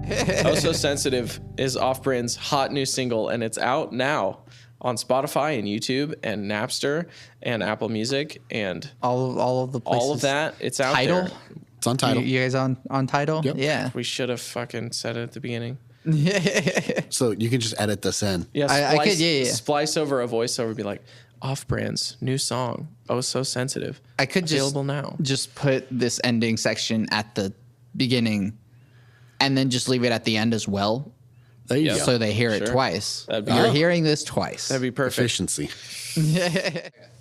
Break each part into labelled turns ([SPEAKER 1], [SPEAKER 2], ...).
[SPEAKER 1] Oh So Sensitive is Off-Brand's hot new single, and it's out now on Spotify and YouTube and Napster and Apple Music and
[SPEAKER 2] all of the places.
[SPEAKER 1] all of that. It's out
[SPEAKER 2] Tidal?
[SPEAKER 1] there.
[SPEAKER 3] It's on Tidal.
[SPEAKER 2] You guys on Tidal?
[SPEAKER 3] Yep.
[SPEAKER 2] Yeah.
[SPEAKER 1] We should have fucking said it at the beginning.
[SPEAKER 3] So you can just edit this in.
[SPEAKER 1] Yeah,
[SPEAKER 2] I could, yeah.
[SPEAKER 1] Splice over a voiceover, be like, Off-Brand's new song, Oh So Sensitive.
[SPEAKER 2] I could
[SPEAKER 1] available now.
[SPEAKER 2] just put this ending section at the beginning and then just leave it at the end as well.
[SPEAKER 3] There you go.
[SPEAKER 2] So they hear it
[SPEAKER 1] Sure.
[SPEAKER 2] twice.
[SPEAKER 1] That'd be
[SPEAKER 2] You're
[SPEAKER 1] good.
[SPEAKER 2] hearing this twice.
[SPEAKER 1] That'd be perfect.
[SPEAKER 3] Efficiency.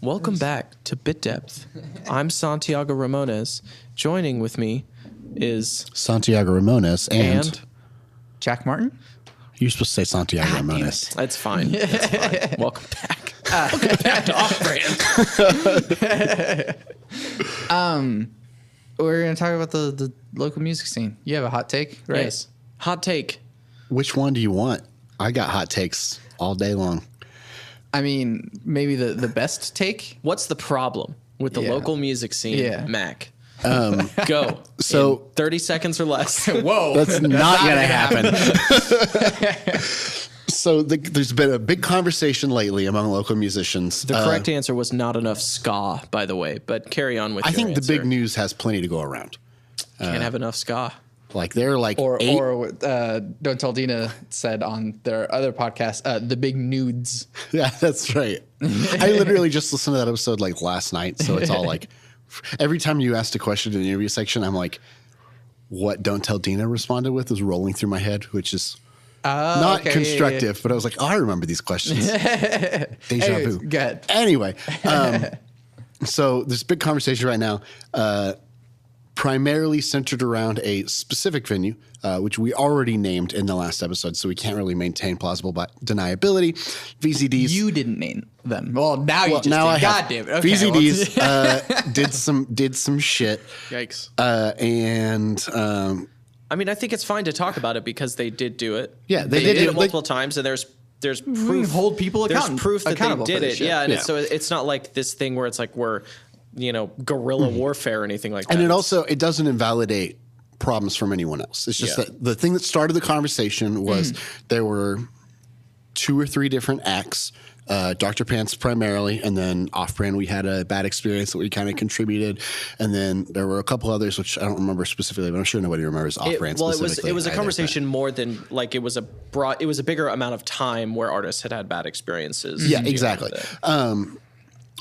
[SPEAKER 1] Welcome back to Bit Depth. I'm Santiago Ramones. Joining with me is
[SPEAKER 3] Santiago Ramones and
[SPEAKER 2] Jack Martin?
[SPEAKER 3] you're supposed to say Santiago Ramones.
[SPEAKER 1] That's fine. That's fine. Welcome back. Welcome back to Off-Brand.
[SPEAKER 2] We're going to talk about the local music scene. You have a hot take, right?
[SPEAKER 1] Yes. Hot take.
[SPEAKER 3] Which one do you want? I got hot takes all day long.
[SPEAKER 2] I mean, maybe the best take?
[SPEAKER 1] What's the problem with the
[SPEAKER 2] Yeah.
[SPEAKER 1] local music scene,
[SPEAKER 2] Yeah.
[SPEAKER 1] Mac? Go.
[SPEAKER 3] So-
[SPEAKER 1] In 30 seconds or less.
[SPEAKER 2] Whoa.
[SPEAKER 3] That's not going to happen. So there's been a big conversation lately among local musicians.
[SPEAKER 1] The correct answer was not enough ska, by the way, but carry on with
[SPEAKER 3] I
[SPEAKER 1] your
[SPEAKER 3] think
[SPEAKER 1] answer.
[SPEAKER 3] the big news has plenty to go around.
[SPEAKER 1] Can't have enough ska.
[SPEAKER 3] Like they're like
[SPEAKER 2] Or
[SPEAKER 3] eight.
[SPEAKER 2] Don't Tell Dina said on their other podcast, the big nudes.
[SPEAKER 3] Yeah, that's right. I literally just listened to that episode like last night. So it's all like every time you asked a question in the interview section, I'm like, what Don't Tell Dina responded with is rolling through my head, which is not
[SPEAKER 2] okay,
[SPEAKER 3] constructive. But I was like, oh, I remember these questions. Deja
[SPEAKER 2] Anyways,
[SPEAKER 3] vu.
[SPEAKER 2] go ahead.
[SPEAKER 3] Anyway, so there's a big conversation right now, primarily centered around a specific venue, which we already named in the last episode, so we can't really maintain plausible deniability. VZDs.
[SPEAKER 2] You didn't name them. Well, now you just
[SPEAKER 3] now
[SPEAKER 2] did.
[SPEAKER 3] I have.
[SPEAKER 2] God damn it. Okay,
[SPEAKER 3] VZDs did some shit,
[SPEAKER 1] Yikes.
[SPEAKER 3] and
[SPEAKER 1] I mean, I think it's fine to talk about it because they did do it.
[SPEAKER 3] Yeah, they
[SPEAKER 1] did
[SPEAKER 3] did do
[SPEAKER 1] it
[SPEAKER 3] it.
[SPEAKER 1] multiple times, and there's proof.
[SPEAKER 2] hold people
[SPEAKER 1] There's
[SPEAKER 2] account-
[SPEAKER 1] proof that
[SPEAKER 2] accountable
[SPEAKER 1] they
[SPEAKER 2] for
[SPEAKER 1] did
[SPEAKER 2] this
[SPEAKER 1] it.
[SPEAKER 2] shit.
[SPEAKER 1] Yeah, and
[SPEAKER 3] Yeah.
[SPEAKER 1] so it's not like this thing where it's like we're, guerrilla warfare or anything like that.
[SPEAKER 3] and it doesn't invalidate problems from anyone else. It's just
[SPEAKER 1] Yeah.
[SPEAKER 3] that the thing that started the conversation was there were 2 or 3 different acts, Dr. Pants primarily, and then Off-Brand we had a bad experience that we kind of contributed, and then there were a couple others which I don't remember specifically, but I'm sure nobody remembers Off-Brand specifically.
[SPEAKER 1] it was a
[SPEAKER 3] either,
[SPEAKER 1] conversation more than like it was a bigger amount of time where artists had bad experiences.
[SPEAKER 3] Yeah,
[SPEAKER 1] dealing
[SPEAKER 3] exactly.
[SPEAKER 1] with it.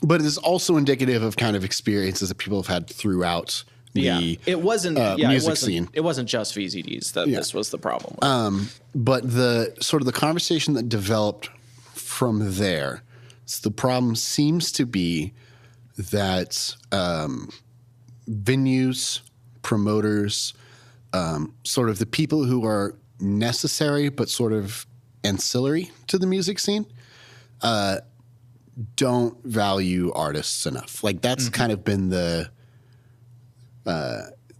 [SPEAKER 3] But it is also indicative of kind of experiences that people have had throughout the
[SPEAKER 1] It wasn't
[SPEAKER 3] music scene.
[SPEAKER 1] It wasn't just VZDs that this was the problem with.
[SPEAKER 3] But the sort of the conversation that developed from there, so the problem seems to be that venues, promoters, sort of the people who are necessary but sort of ancillary to the music scene, don't value artists enough. Like that's kind of been the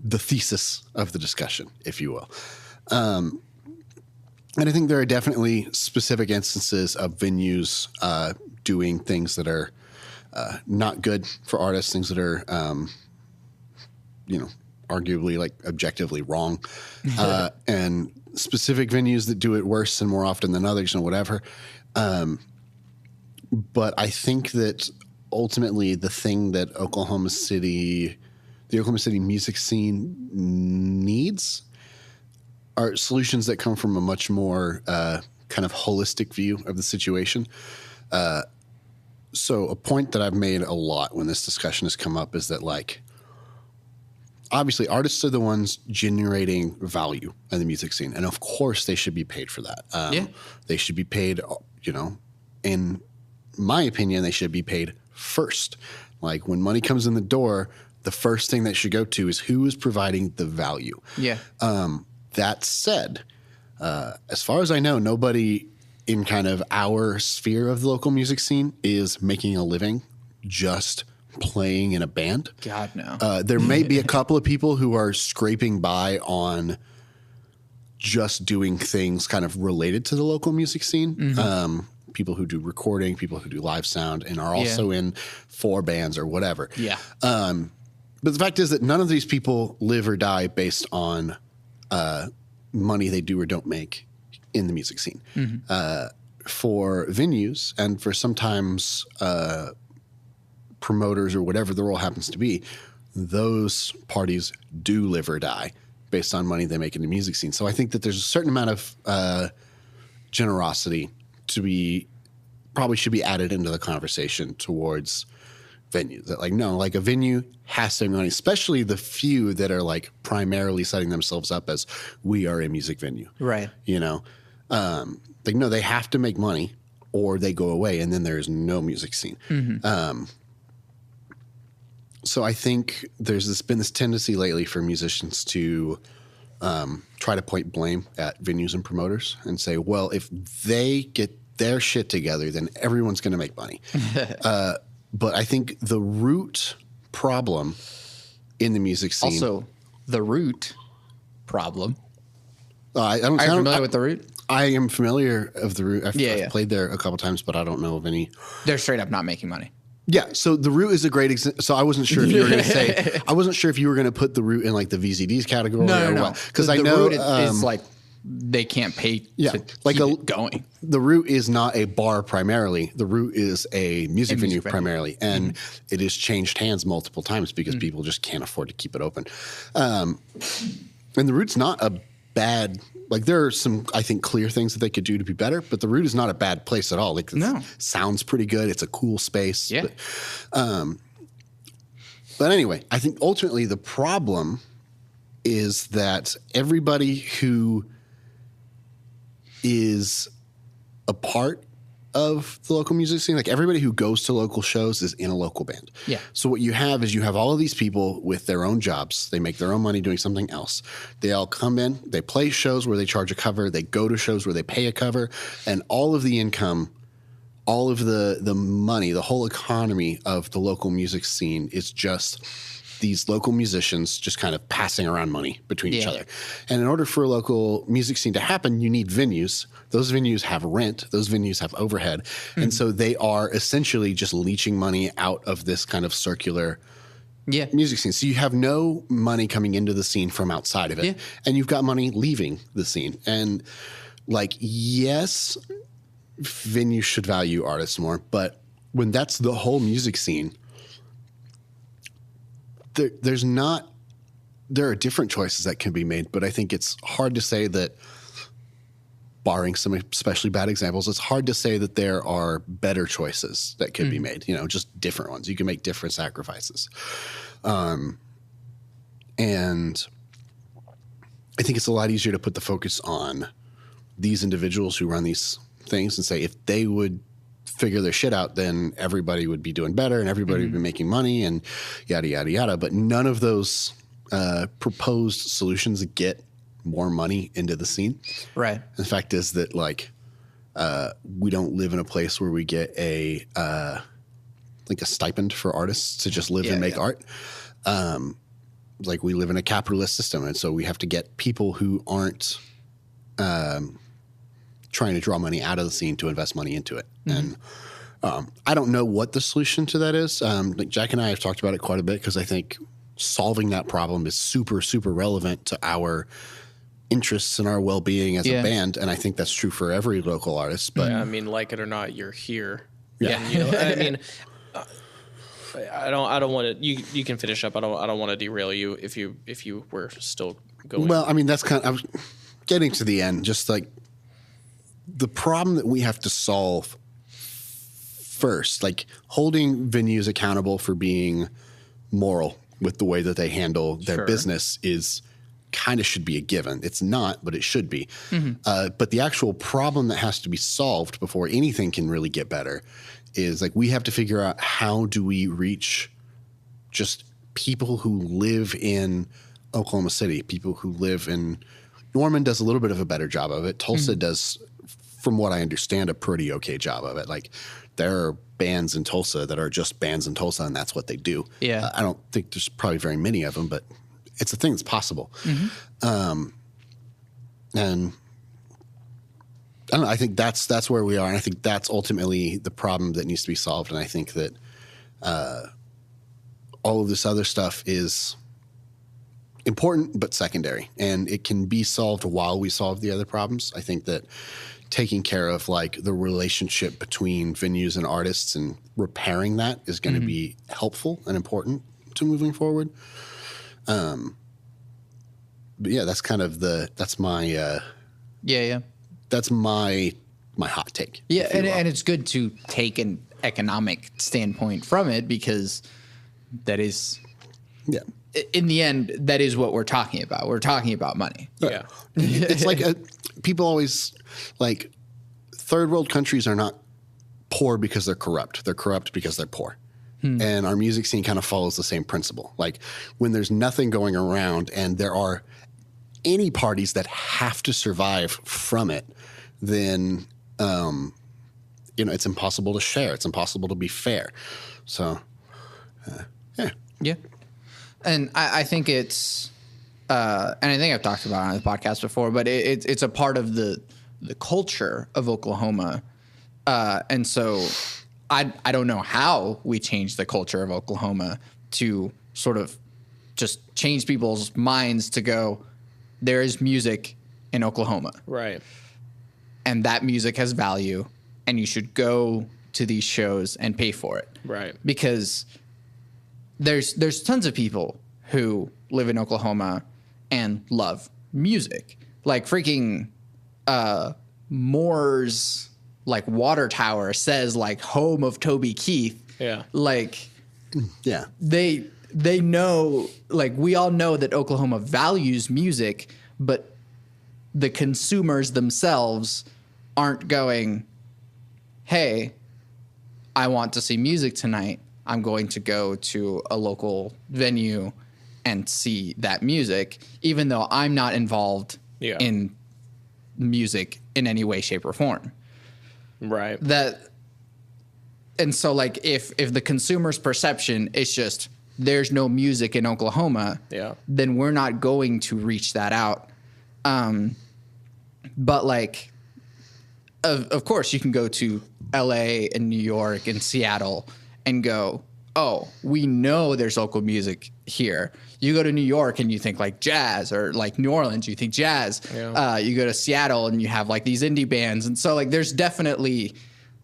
[SPEAKER 3] thesis of the discussion, if you will. And I think there are definitely specific instances of venues doing things that are not good for artists, things that are, arguably like objectively wrong, and specific venues that do it worse and more often than others and whatever. But I think that ultimately the thing that the Oklahoma City music scene needs are solutions that come from a much more kind of holistic view of the situation. So a point that I've made a lot when this discussion has come up is that, like, obviously artists are the ones generating value in the music scene. And of course they should be paid for that. They should be paid, in my opinion, they should be paid first. Like when money comes in the door, the first thing that should go to is who is providing the value.
[SPEAKER 2] Yeah.
[SPEAKER 3] That said, as far as I know, nobody in kind of our sphere of the local music scene is making a living just playing in a band.
[SPEAKER 2] God, no.
[SPEAKER 3] There may be a couple of people who are scraping by on just doing things kind of related to the local music scene. People who do recording, people who do live sound, and are also in 4 bands or whatever.
[SPEAKER 2] Yeah.
[SPEAKER 3] But the fact is that none of these people live or die based on money they do or don't make in the music scene. For venues and for sometimes promoters or whatever the role happens to be, those parties do live or die based on money they make in the music scene. So I think that there's a certain amount of generosity probably should be added into the conversation towards venues. That a venue has to make money, especially the few that are like primarily setting themselves up as we are a music venue.
[SPEAKER 2] Right.
[SPEAKER 3] No, they have to make money or they go away and then there's no music scene. So I think there's been this tendency lately for musicians to try to point blame at venues and promoters and say, well, if they get their shit together, then everyone's going to make money. But I think the root problem in the music scene.
[SPEAKER 2] Also, the root problem.
[SPEAKER 3] Are you
[SPEAKER 2] familiar with the root?
[SPEAKER 3] I am familiar of the root. I've played there a couple times, but I don't know of any.
[SPEAKER 2] They're straight up not making money.
[SPEAKER 3] Yeah, so the root is a great example. So I wasn't sure if you were going to say. I wasn't sure if you were going to put the root in like the VZDs category.
[SPEAKER 2] No.
[SPEAKER 3] Because I know
[SPEAKER 2] root is like they can't pay to keep it going.
[SPEAKER 3] The root is not a bar primarily. The root is a music venue primarily, and it has changed hands multiple times because people just can't afford to keep it open. And the root's not a bad. Like there are some, I think, clear things that they could do to be better, but the root is not a bad place at all. Like it sounds pretty good. It's a cool space.
[SPEAKER 2] Yeah.
[SPEAKER 3] But anyway, I think ultimately the problem is that everybody who is a part of the local music scene, like everybody who goes to local shows is in a local band.
[SPEAKER 2] Yeah.
[SPEAKER 3] So what you have is you have all of these people with their own jobs. They make their own money doing something else. They all come in, they play shows where they charge a cover, they go to shows where they pay a cover, and all of the income, all of the money, the whole economy of the local music scene is just these local musicians just kind of passing around money between each other. And in order for a local music scene to happen, you need venues. Those venues have rent. Those venues have overhead. And so they are essentially just leeching money out of this kind of circular music scene. So you have no money coming into the scene from outside of it. And you've got money leaving the scene. And like, yes, venues should value artists more. But when that's the whole music scene, there are different choices that can be made, but I think it's hard to say that, barring some especially bad examples, it's hard to say that there are better choices that could be made, just different ones. You can make different sacrifices. And I think it's a lot easier to put the focus on these individuals who run these things and say, if they would figure their shit out, then everybody would be doing better and everybody would be making money and yada, yada, yada. But none of those proposed solutions get more money into the scene.
[SPEAKER 2] Right.
[SPEAKER 3] The fact is that we don't live in a place where we get a stipend for artists to just live and make art. We live in a capitalist system. And so we have to get people who aren't trying to draw money out of the scene to invest money into it. And I don't know what the solution to that is. Jack and I have talked about it quite a bit because I think solving that problem is super, super relevant to our interests and our well-being as a band. And I think that's true for every local artist. But
[SPEAKER 1] I mean, like it or not, you're here.
[SPEAKER 3] Yeah.
[SPEAKER 1] And, I don't want to, you can finish up. I don't want to derail you if you were still going.
[SPEAKER 3] Well, I mean, that's I was getting to the end, just like, the problem that we have to solve first, like holding venues accountable for being moral with the way that they handle their business is kind of should be a given. It's not, but it should be. But the actual problem that has to be solved before anything can really get better is like we have to figure out how do we reach just people who live in Oklahoma City, people who live in Norman does a little bit of a better job of it. Tulsa does, from what I understand, a pretty okay job of it. Like there are bands in Tulsa that are just bands in Tulsa and that's what they do.
[SPEAKER 2] Yeah.
[SPEAKER 3] I don't think there's probably very many of them, but it's a thing that's possible. And I don't know, I think that's where we are. And I think that's ultimately the problem that needs to be solved. And I think that all of this other stuff is important but secondary, and it can be solved while we solve the other problems. I think that taking care of like the relationship between venues and artists and repairing that is going to be helpful and important to moving forward. But yeah, that's kind of that's my that's my hot take.
[SPEAKER 2] Yeah, and it's good to take an economic standpoint from it, because that is, in the end, that is what we're talking about. We're talking about money.
[SPEAKER 1] Yeah.
[SPEAKER 3] It's like people always like third world countries are not poor because they're corrupt. They're corrupt because they're poor. And our music scene kind of follows the same principle. Like when there's nothing going around and there are any parties that have to survive from it, then it's impossible to share. It's impossible to be fair. So,
[SPEAKER 2] Yeah. And I think it's, and I think I've talked about it on the podcast before, but it's a part of the culture of Oklahoma. And so I don't know how we change the culture of Oklahoma to sort of just change people's minds to go, there is music in Oklahoma.
[SPEAKER 1] Right.
[SPEAKER 2] And that music has value, and you should go to these shows and pay for it.
[SPEAKER 1] Right.
[SPEAKER 2] Because there's tons of people who live in Oklahoma and love music. Like freaking Moore's like water tower says like home of Toby Keith.
[SPEAKER 1] Yeah.
[SPEAKER 2] Like
[SPEAKER 3] yeah.
[SPEAKER 2] They know, like we all know that Oklahoma values music, but the consumers themselves aren't going, hey, I want to see music tonight. I'm going to go to a local venue and see that music, even though I'm not involved in music in any way, shape, or form.
[SPEAKER 1] Right.
[SPEAKER 2] And so like if the consumer's perception is just there's no music in Oklahoma, then we're not going to reach that out. But like, of course you can go to LA and New York and Seattle and go, oh, we know there's local music here. You go to New York and you think like jazz, or like New Orleans, you think jazz. Yeah. You go to Seattle and you have like these indie bands. And so like there's definitely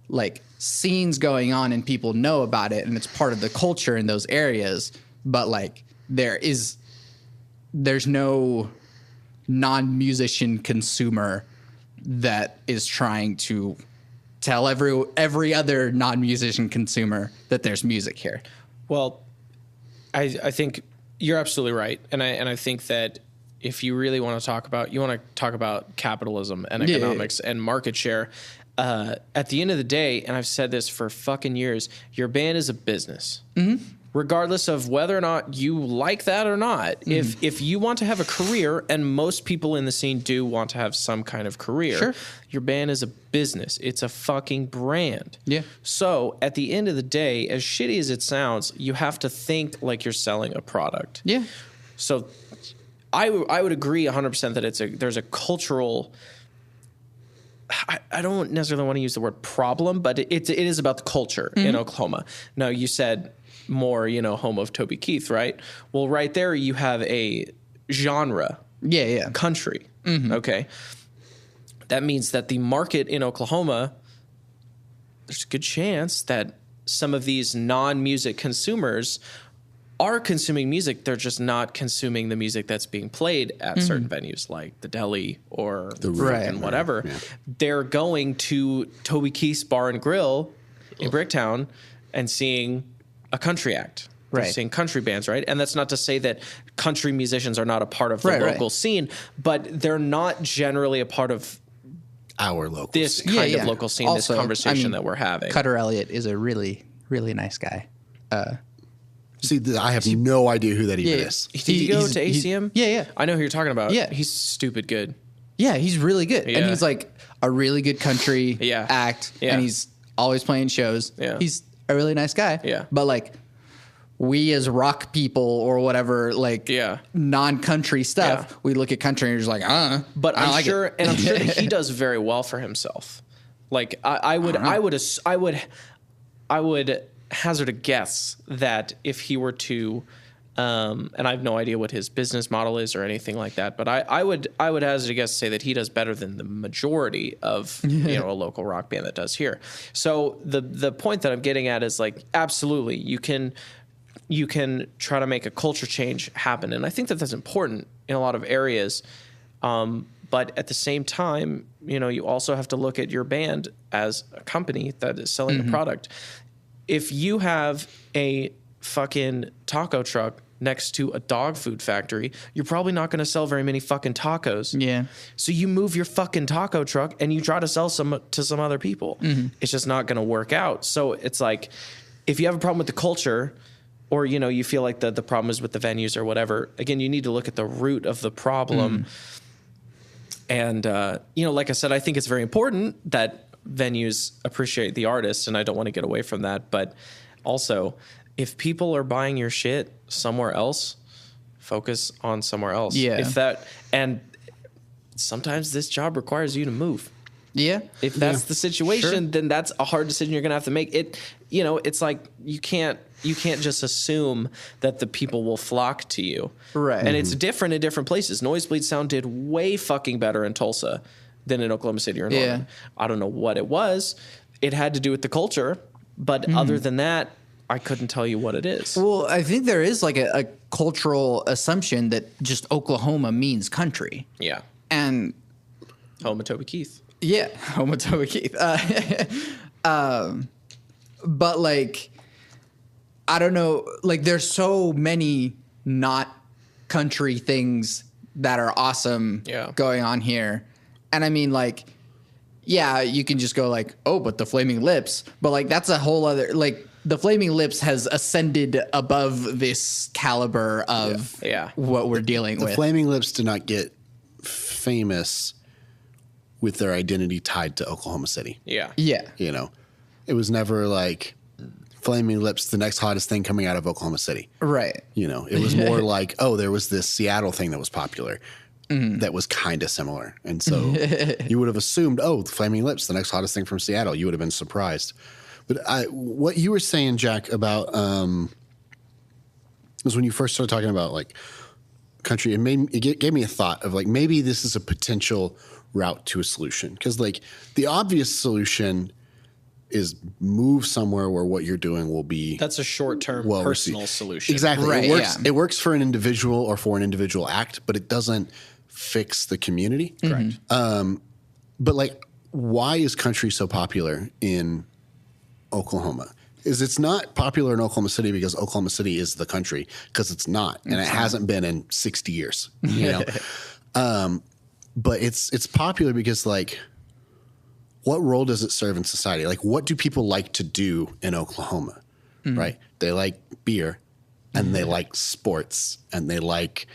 [SPEAKER 2] like scenes going on and people know about it and it's part of the culture in those areas. But like there's no non-musician consumer that is trying to tell every other non-musician consumer that there's music here.
[SPEAKER 1] Well, I think you're absolutely right, and I think that if you really want to talk about capitalism and economics and market share, at the end of the day, and I've said this for fucking years, your band is a business. Mm-hmm. Regardless of whether or not you like that or not. Mm-hmm. If you want to have a career, and most people in the scene do want to have some kind of career, sure, your band is a business. It's a fucking brand. Yeah. So at the end of the day, as shitty as it sounds, you have to think like you're selling a product. Yeah. So I would agree 100% that there's a cultural, I don't necessarily want to use the word problem, but it is about the culture in Oklahoma. Now, you said more, home of Toby Keith, right? Well, right there you have a genre. Yeah. Country. Mm-hmm. Okay. That means that the market in Oklahoma, there's a good chance that some of these non-music consumers are consuming music. They're just not consuming the music that's being played at certain venues like the Deli or the and whatever. Yeah. They're going to Toby Keith's Bar and Grill in Bricktown and seeing a country act. They're seeing country bands, right? And that's not to say that country musicians are not a part of the local scene, but they're not generally a part of
[SPEAKER 3] our local
[SPEAKER 1] this
[SPEAKER 3] scene.
[SPEAKER 1] kind of local scene, also, this conversation that we're having.
[SPEAKER 2] Cutter Elliott is a really, really nice guy.
[SPEAKER 3] See, I have no idea who that even is.
[SPEAKER 1] Did you go to ACM?
[SPEAKER 2] Yeah.
[SPEAKER 1] I know who you're talking about.
[SPEAKER 2] Yeah.
[SPEAKER 1] He's stupid good.
[SPEAKER 2] Yeah, he's really good. Yeah. And he's like a really good country act. Yeah. And he's always playing shows. Yeah. He's a really nice guy. Yeah. But like we as rock people or whatever, like non-country stuff, we look at country and you're just like,
[SPEAKER 1] But I'm sure that he does very well for himself. Like I would hazard a guess that if he were to And I have no idea what his business model is or anything like that. But I would hazard a guess to say that he does better than the majority of a local rock band that does here. So the point that I'm getting at is like, absolutely, you can try to make a culture change happen, and I think that that's important in a lot of areas. But at the same time, you also have to look at your band as a company that is selling a product. If you have a fucking taco truck next to a dog food factory, you're probably not going to sell very many fucking tacos.
[SPEAKER 2] Yeah.
[SPEAKER 1] So you move your fucking taco truck and you try to sell some to some other people. It's just not going to work out. So it's like, if you have a problem with the culture, or you feel like the problem is with the venues or whatever, again, you need to look at the root of the problem. And like I said, I think it's very important that venues appreciate the artists, and I don't want to get away from that. But also, if people are buying your shit somewhere else, focus on somewhere else.
[SPEAKER 2] Yeah.
[SPEAKER 1] And sometimes this job requires you to move.
[SPEAKER 2] Yeah.
[SPEAKER 1] If that's the situation, then that's a hard decision you're going to have to make. It's like you can't just assume that the people will flock to you.
[SPEAKER 2] Right.
[SPEAKER 1] And it's different in different places. Noisebleed Sound did way fucking better in Tulsa than in Oklahoma City or Norman. I don't know what it was. It had to do with the culture, but other than that, I couldn't tell you what it is.
[SPEAKER 2] Well, I think there is like a cultural assumption that just Oklahoma means country.
[SPEAKER 1] Yeah.
[SPEAKER 2] And
[SPEAKER 1] home of Toby Keith.
[SPEAKER 2] Yeah, home of Toby Keith. But like, I don't know, like there's so many not country things that are awesome going on here. And I mean, like, yeah, you can just go like, oh, but the Flaming Lips. But like, that's a whole other, like, the Flaming Lips has ascended above this caliber of what we're dealing with.
[SPEAKER 3] The Flaming Lips did not get famous with their identity tied to Oklahoma City.
[SPEAKER 1] Yeah.
[SPEAKER 2] Yeah.
[SPEAKER 3] It was never like Flaming Lips, the next hottest thing coming out of Oklahoma City.
[SPEAKER 2] Right.
[SPEAKER 3] It was more like, oh, there was this Seattle thing that was popular that was kind of similar. And so you would have assumed, oh, the Flaming Lips, the next hottest thing from Seattle. You would have been surprised. But what you were saying, Jack, about was when you first started talking about like country, it gave me a thought of like, maybe this is a potential route to a solution. Because like the obvious solution is move somewhere where what you're doing will be.
[SPEAKER 1] That's a short-term personal solution.
[SPEAKER 3] Exactly.
[SPEAKER 2] Right,
[SPEAKER 3] It works for an individual or for an individual act, but it doesn't fix the community.
[SPEAKER 1] Correct.
[SPEAKER 3] But like, why is country so popular in Oklahoma? It's not popular in Oklahoma City because Oklahoma City is the country, because it's not. And it hasn't been in 60 years, but it's popular because like, what role does it serve in society? Like, what do people like to do in Oklahoma, right? They like beer and they like sports and they like,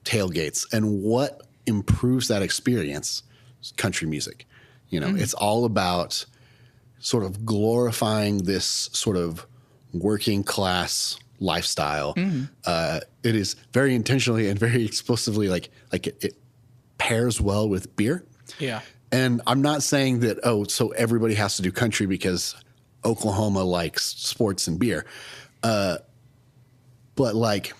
[SPEAKER 3] tailgates. And what improves that experience? Country music. It's all about sort of glorifying this sort of working class lifestyle. It is very intentionally and very explicitly like it pairs well with beer.
[SPEAKER 1] Yeah.
[SPEAKER 3] And I'm not saying that, so everybody has to do country because Oklahoma likes sports and beer. But like,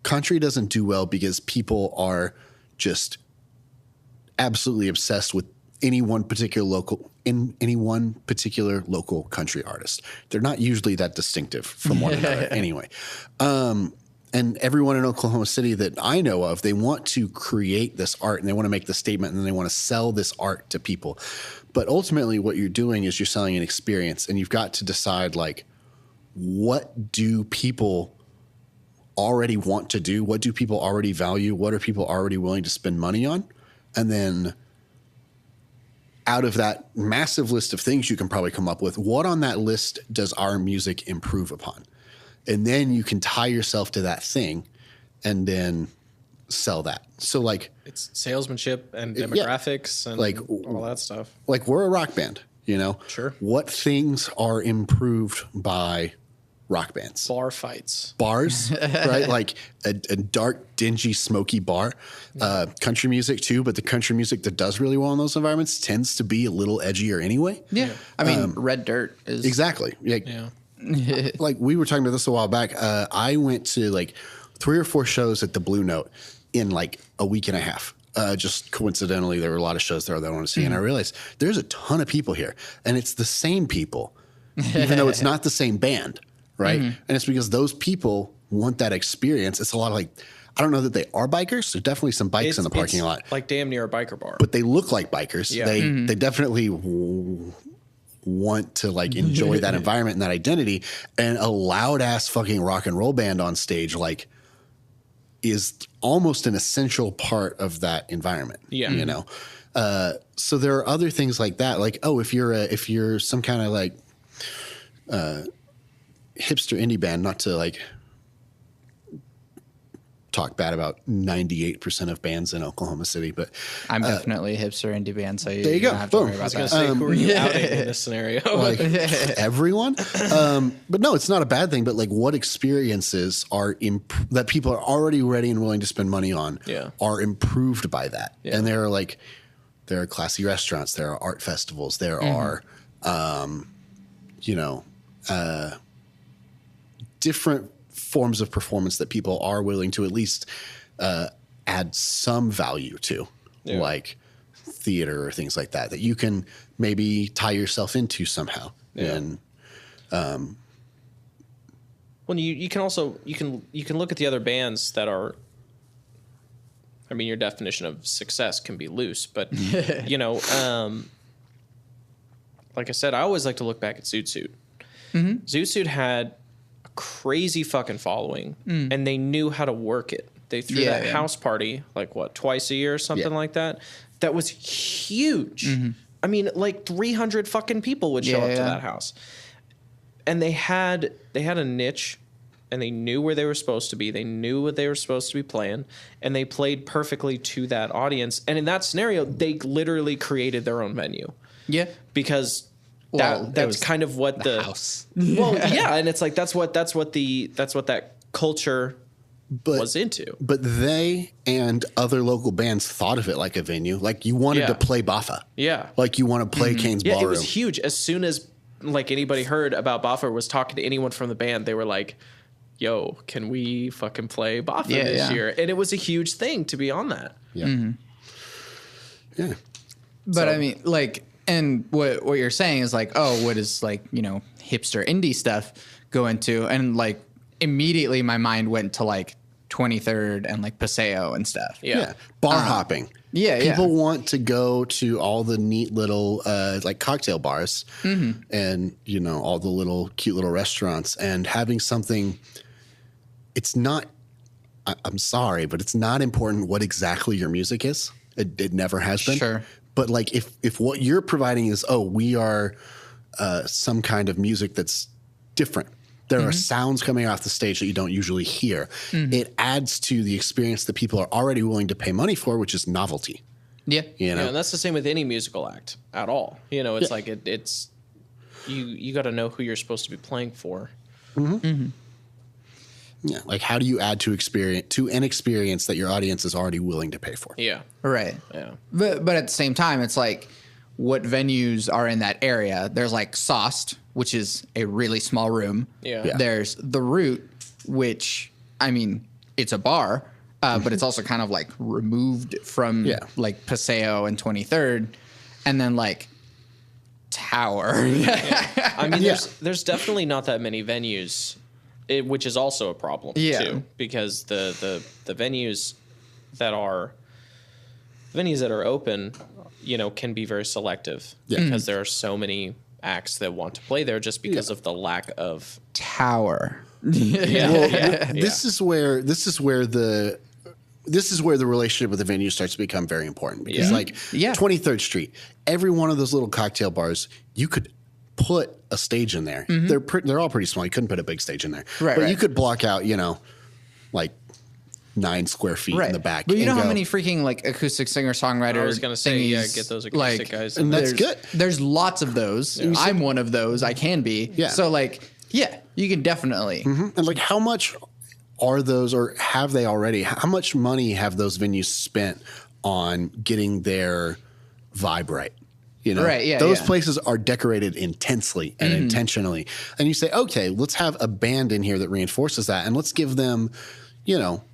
[SPEAKER 3] country doesn't do well because people are just absolutely obsessed with any one particular local country artist. They're not usually that distinctive from one another anyway. And everyone in Oklahoma City that I know of, they want to create this art and they want to make the statement and then they want to sell this art to people. But ultimately what you're doing is you're selling an experience, and you've got to decide like, what do people already want to do? What do people already value? What are people already willing to spend money on? And then out of that massive list of things you can probably come up with, what on that list does our music improve upon? And then you can tie yourself to that thing and then sell that. So like,
[SPEAKER 1] it's salesmanship and demographics and like all that stuff.
[SPEAKER 3] Like, we're a rock band,
[SPEAKER 1] Sure.
[SPEAKER 3] What things are improved by rock bands?
[SPEAKER 1] Bar fights.
[SPEAKER 3] Bars, right? Like a dark, dingy, smoky bar. Country music too, but the country music that does really well in those environments tends to be a little edgier anyway.
[SPEAKER 2] Yeah. I mean, Red Dirt is.
[SPEAKER 3] Exactly.
[SPEAKER 1] Yeah.
[SPEAKER 3] like we were talking about this a while back. I went to like 3 or 4 shows at the Blue Note in like a week and a half. Just coincidentally, there were a lot of shows there that I want to see. And I realized there's a ton of people here and it's the same people, even though it's not the same band. Right. And it's because those people want that experience. It's a lot of like, I don't know that they are bikers. There's definitely some bikes in the parking lot.
[SPEAKER 1] Like damn near a biker bar.
[SPEAKER 3] But they look like bikers. Yeah. They definitely want to like enjoy that environment and that identity. And a loud ass fucking rock and roll band on stage like is almost an essential part of that environment. Yeah. You know? So there are other things like that. Like, oh, if you're some kind of like hipster indie band, not to like talk bad about 98% of bands in Oklahoma City, but
[SPEAKER 2] I'm definitely a hipster indie band, so
[SPEAKER 3] there you go.
[SPEAKER 2] Don't have to worry about
[SPEAKER 1] I was going to say, who are you outing in this scenario?
[SPEAKER 3] Like everyone. But no, it's not a bad thing. But like, what experiences are that people are already ready and willing to spend money on are improved by that? Yeah. And there are classy restaurants, there are art festivals, there are, different forms of performance that people are willing to at least add some value to, like theater or things like that you can maybe tie yourself into somehow. Yeah. And
[SPEAKER 1] well, you can also you can look at the other bands that are. I mean, your definition of success can be loose, but like I said, I always like to look back at Zoot Suit. Zoot Suit had a crazy fucking following, and they knew how to work it. They threw that house party like twice a year or something like that. That was huge. I mean, like 300 fucking people would show up to that house, and they had a niche, and they knew where they were supposed to be. They knew what they were supposed to be playing, and they played perfectly to that audience. And in that scenario, they literally created their own venue. Yeah, because that's kind of what the house. Well, yeah, and it's like that's what that culture was into.
[SPEAKER 3] But they and other local bands thought of it like a venue. Like you wanted to play Baffa. Yeah, like you want to play Kane's Ballroom.
[SPEAKER 1] Yeah, it was huge. As soon as like anybody heard about Baffa or was talking to anyone from the band, they were like, "Yo, can we fucking play Baffa this year?" And it was a huge thing to be on that. Yeah,
[SPEAKER 2] yeah. But I mean, like. And what you're saying is like, oh, what is like, hipster indie stuff go into? And like immediately my mind went to like 23rd and like Paseo and stuff.
[SPEAKER 3] Yeah. Bar hopping.
[SPEAKER 2] Yeah.
[SPEAKER 3] People want to go to all the neat little like cocktail bars and, all the little cute little restaurants and having something. It's not, I'm sorry, but it's not important what exactly your music is. It never has been. Sure. But like if what you're providing is, we are some kind of music that's different. There are sounds coming off the stage that you don't usually hear. It adds to the experience that people are already willing to pay money for, which is novelty.
[SPEAKER 1] Yeah. Yeah, and that's the same with any musical act at all. It's like it's you got to know who you're supposed to be playing for.
[SPEAKER 3] Yeah, like how do you add to an experience that your audience is already willing to pay for?
[SPEAKER 2] Yeah, right. Yeah, but at the same time, it's like what venues are in that area. There's like Sauced, which is a really small room. Yeah. There's The Root, which I mean, it's a bar, but it's also kind of like removed from like Paseo and 23rd, and then like Tower.
[SPEAKER 1] I mean, there's definitely not that many venues. Which is also a problem too, because the venues that are open, can be very selective because there are so many acts that want to play there just because of the lack of
[SPEAKER 2] Tower.
[SPEAKER 3] This is where the relationship with the venue starts to become very important because 23rd Street, every one of those little cocktail bars, you could put a stage in there. They're all pretty small. You couldn't put a big stage in there. But you could block out, like 9 square feet in the back.
[SPEAKER 2] But you know how many freaking like acoustic singer-songwriter
[SPEAKER 1] I was going to say, get those acoustic guys.
[SPEAKER 3] And that's good.
[SPEAKER 2] There's lots of those. Yeah. I'm one of those. I can be. Yeah. So like, you can definitely.
[SPEAKER 3] And like how much are those or have they already? How much money have those venues spent on getting their vibe right? You know,
[SPEAKER 2] right? Yeah,
[SPEAKER 3] those places are decorated intensely and intentionally. And you say, okay, let's have a band in here that reinforces that, and let's give them, you know,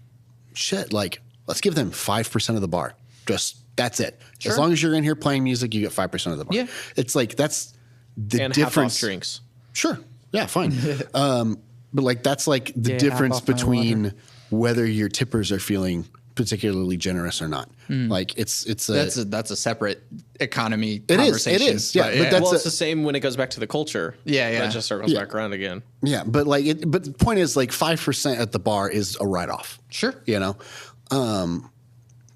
[SPEAKER 3] let's give them 5% of the bar. Just that's it. Sure. As long as you're in here playing music, you get 5% of the bar. Yeah. It's like that's the
[SPEAKER 1] and
[SPEAKER 3] difference.
[SPEAKER 1] Half off drinks.
[SPEAKER 3] Sure. Yeah. Fine. But like that's like the difference between whether your tippers are feeling particularly generous or not. Like that's
[SPEAKER 2] a separate economy conversation.
[SPEAKER 3] It is. Yeah. But
[SPEAKER 1] it's the same when it goes back to the culture.
[SPEAKER 2] Yeah.
[SPEAKER 1] That just circles back around again.
[SPEAKER 3] Yeah. But but the point is like 5% at the bar is a write-off.
[SPEAKER 2] Sure.
[SPEAKER 3] You know?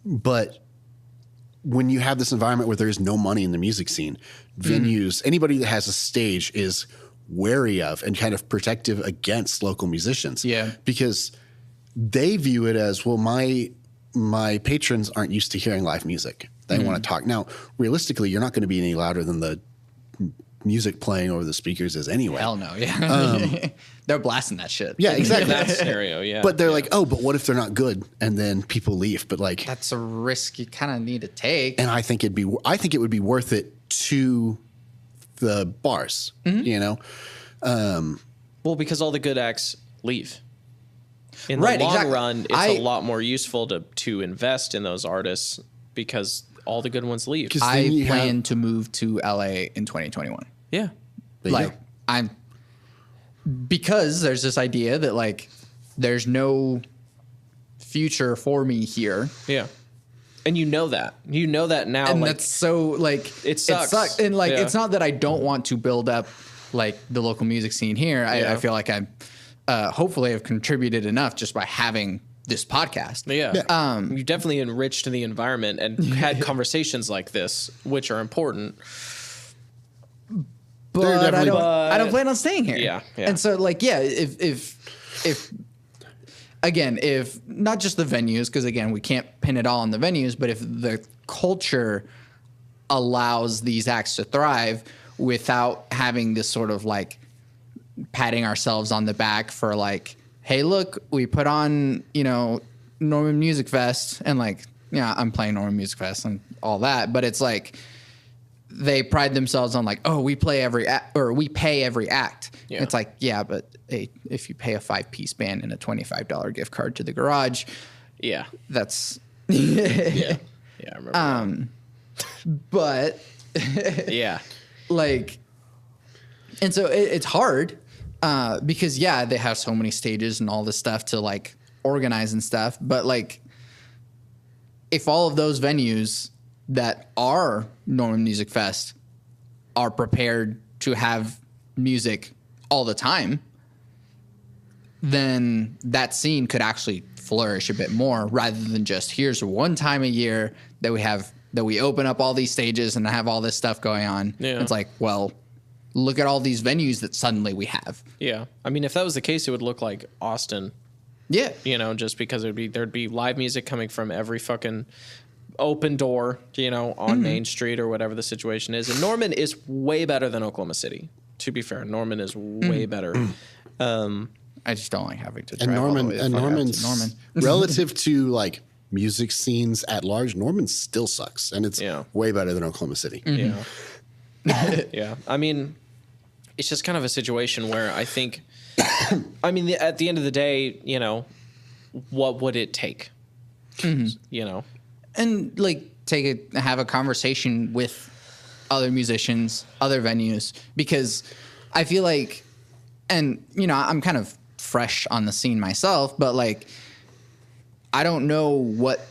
[SPEAKER 3] But when you have this environment where there is no money in the music scene, venues, anybody that has a stage is wary of and kind of protective against local musicians.
[SPEAKER 2] Yeah.
[SPEAKER 3] Because they view it as, well, my patrons aren't used to hearing live music. They want to talk. Now, realistically, you're not going to be any louder than the music playing over the speakers is anyway.
[SPEAKER 2] Hell no, yeah. They're blasting that shit.
[SPEAKER 3] Yeah, exactly.
[SPEAKER 1] In that scenario, yeah.
[SPEAKER 3] But they're like, oh, but what if they're not good? And then people leave. But like,
[SPEAKER 2] that's a risk you kind of need to take.
[SPEAKER 3] And I think it would be worth it to the bars, you know?
[SPEAKER 1] Well, because all the good acts leave. In the long run, it's a lot more useful to invest in those artists because all the good ones leave.
[SPEAKER 2] I plan to move to LA in 2021.
[SPEAKER 1] Yeah.
[SPEAKER 2] Like because there's this idea that like there's no future for me here.
[SPEAKER 1] Yeah. And you know that now.
[SPEAKER 2] And that's so like
[SPEAKER 1] it sucks.
[SPEAKER 2] And like it's not that I don't want to build up like the local music scene here. I feel like I'm hopefully have contributed enough just by having this podcast.
[SPEAKER 1] Yeah. You definitely enriched the environment and had conversations like this, which are important.
[SPEAKER 2] But I don't plan on staying here.
[SPEAKER 1] Yeah.
[SPEAKER 2] And so like, if again, if not just the venues, because again, we can't pin it all on the venues, but if the culture allows these acts to thrive without having this sort of like patting ourselves on the back for like, hey, look, we put on, you know, Norman Music Fest and like, yeah, I'm playing Norman Music Fest and all that. But it's like they pride themselves on like, oh, we play every act or we pay every act. Yeah. It's like, yeah, but hey, if you pay a 5-piece band and a $25 gift card to the garage.
[SPEAKER 1] Yeah.
[SPEAKER 2] That's.
[SPEAKER 1] Yeah. Yeah. I remember.
[SPEAKER 2] But.
[SPEAKER 1] Yeah.
[SPEAKER 2] Like. And so it's hard. Because they have so many stages and all this stuff to like organize and stuff. But like, if all of those venues that are Norman Music Fest are prepared to have music all the time, then that scene could actually flourish a bit more rather than just here's one time a year that we open up all these stages and have all this stuff going on. Yeah. It's like, well, look at all these venues that suddenly we have.
[SPEAKER 1] Yeah. I mean, if that was the case, it would look like Austin.
[SPEAKER 2] Yeah.
[SPEAKER 1] You know, just because there'd be live music coming from every fucking open door, you know, on Main Street or whatever the situation is. And Norman is way better than Oklahoma City. To be fair, Norman is way better.
[SPEAKER 2] I just don't like having to drive
[SPEAKER 3] Norman's relative to like music scenes at large, Norman still sucks. And it's way better than Oklahoma City.
[SPEAKER 1] Yeah. Yeah. I mean, it's just kind of a situation where I think, at the end of the day, you know, what would it take? You know?
[SPEAKER 2] And like have a conversation with other musicians, other venues, because I feel like, and you know, I'm kind of fresh on the scene myself, but like, I don't know what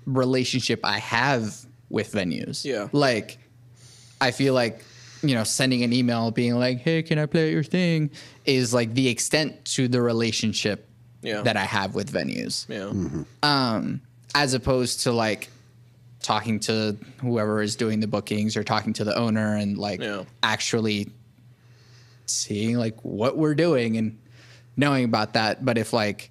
[SPEAKER 2] relationship I have with venues.
[SPEAKER 1] Yeah.
[SPEAKER 2] Like, I feel like, you know, sending an email being like, hey, can I play at your thing is like the extent to the relationship that I have with venues. Yeah. As opposed to like talking to whoever is doing the bookings or talking to the owner and like actually seeing like what we're doing and knowing about that. But if like,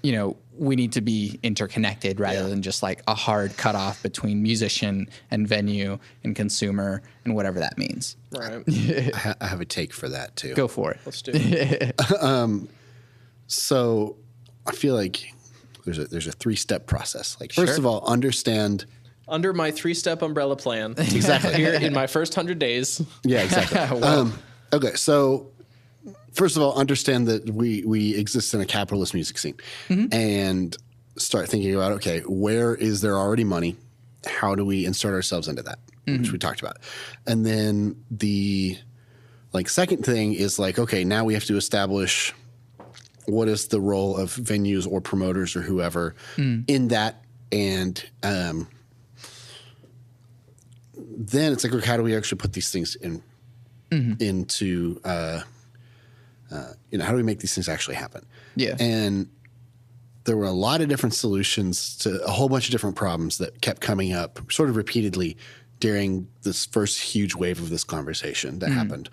[SPEAKER 2] you know, we need to be interconnected rather than just like a hard cutoff between musician and venue and consumer and whatever that means.
[SPEAKER 1] Right.
[SPEAKER 3] I have a take for that too.
[SPEAKER 2] Go for it.
[SPEAKER 1] Let's do it.
[SPEAKER 3] So I feel like there's a 3-step process. Like first of all, understand
[SPEAKER 1] Under my 3-step umbrella plan.
[SPEAKER 3] Exactly.
[SPEAKER 1] Here in my first 100 days.
[SPEAKER 3] Yeah, exactly. Okay, so first of all, understand that we exist in a capitalist music scene, and start thinking about, okay, where is there already money? How do we insert ourselves into that, which we talked about? And then the second thing is okay, now we have to establish what is the role of venues or promoters or whoever in that, and then it's okay, how do we actually put these things into how do we make these things actually happen?
[SPEAKER 2] Yeah.
[SPEAKER 3] And there were a lot of different solutions to a whole bunch of different problems that kept coming up sort of repeatedly during this first huge wave of this conversation that happened.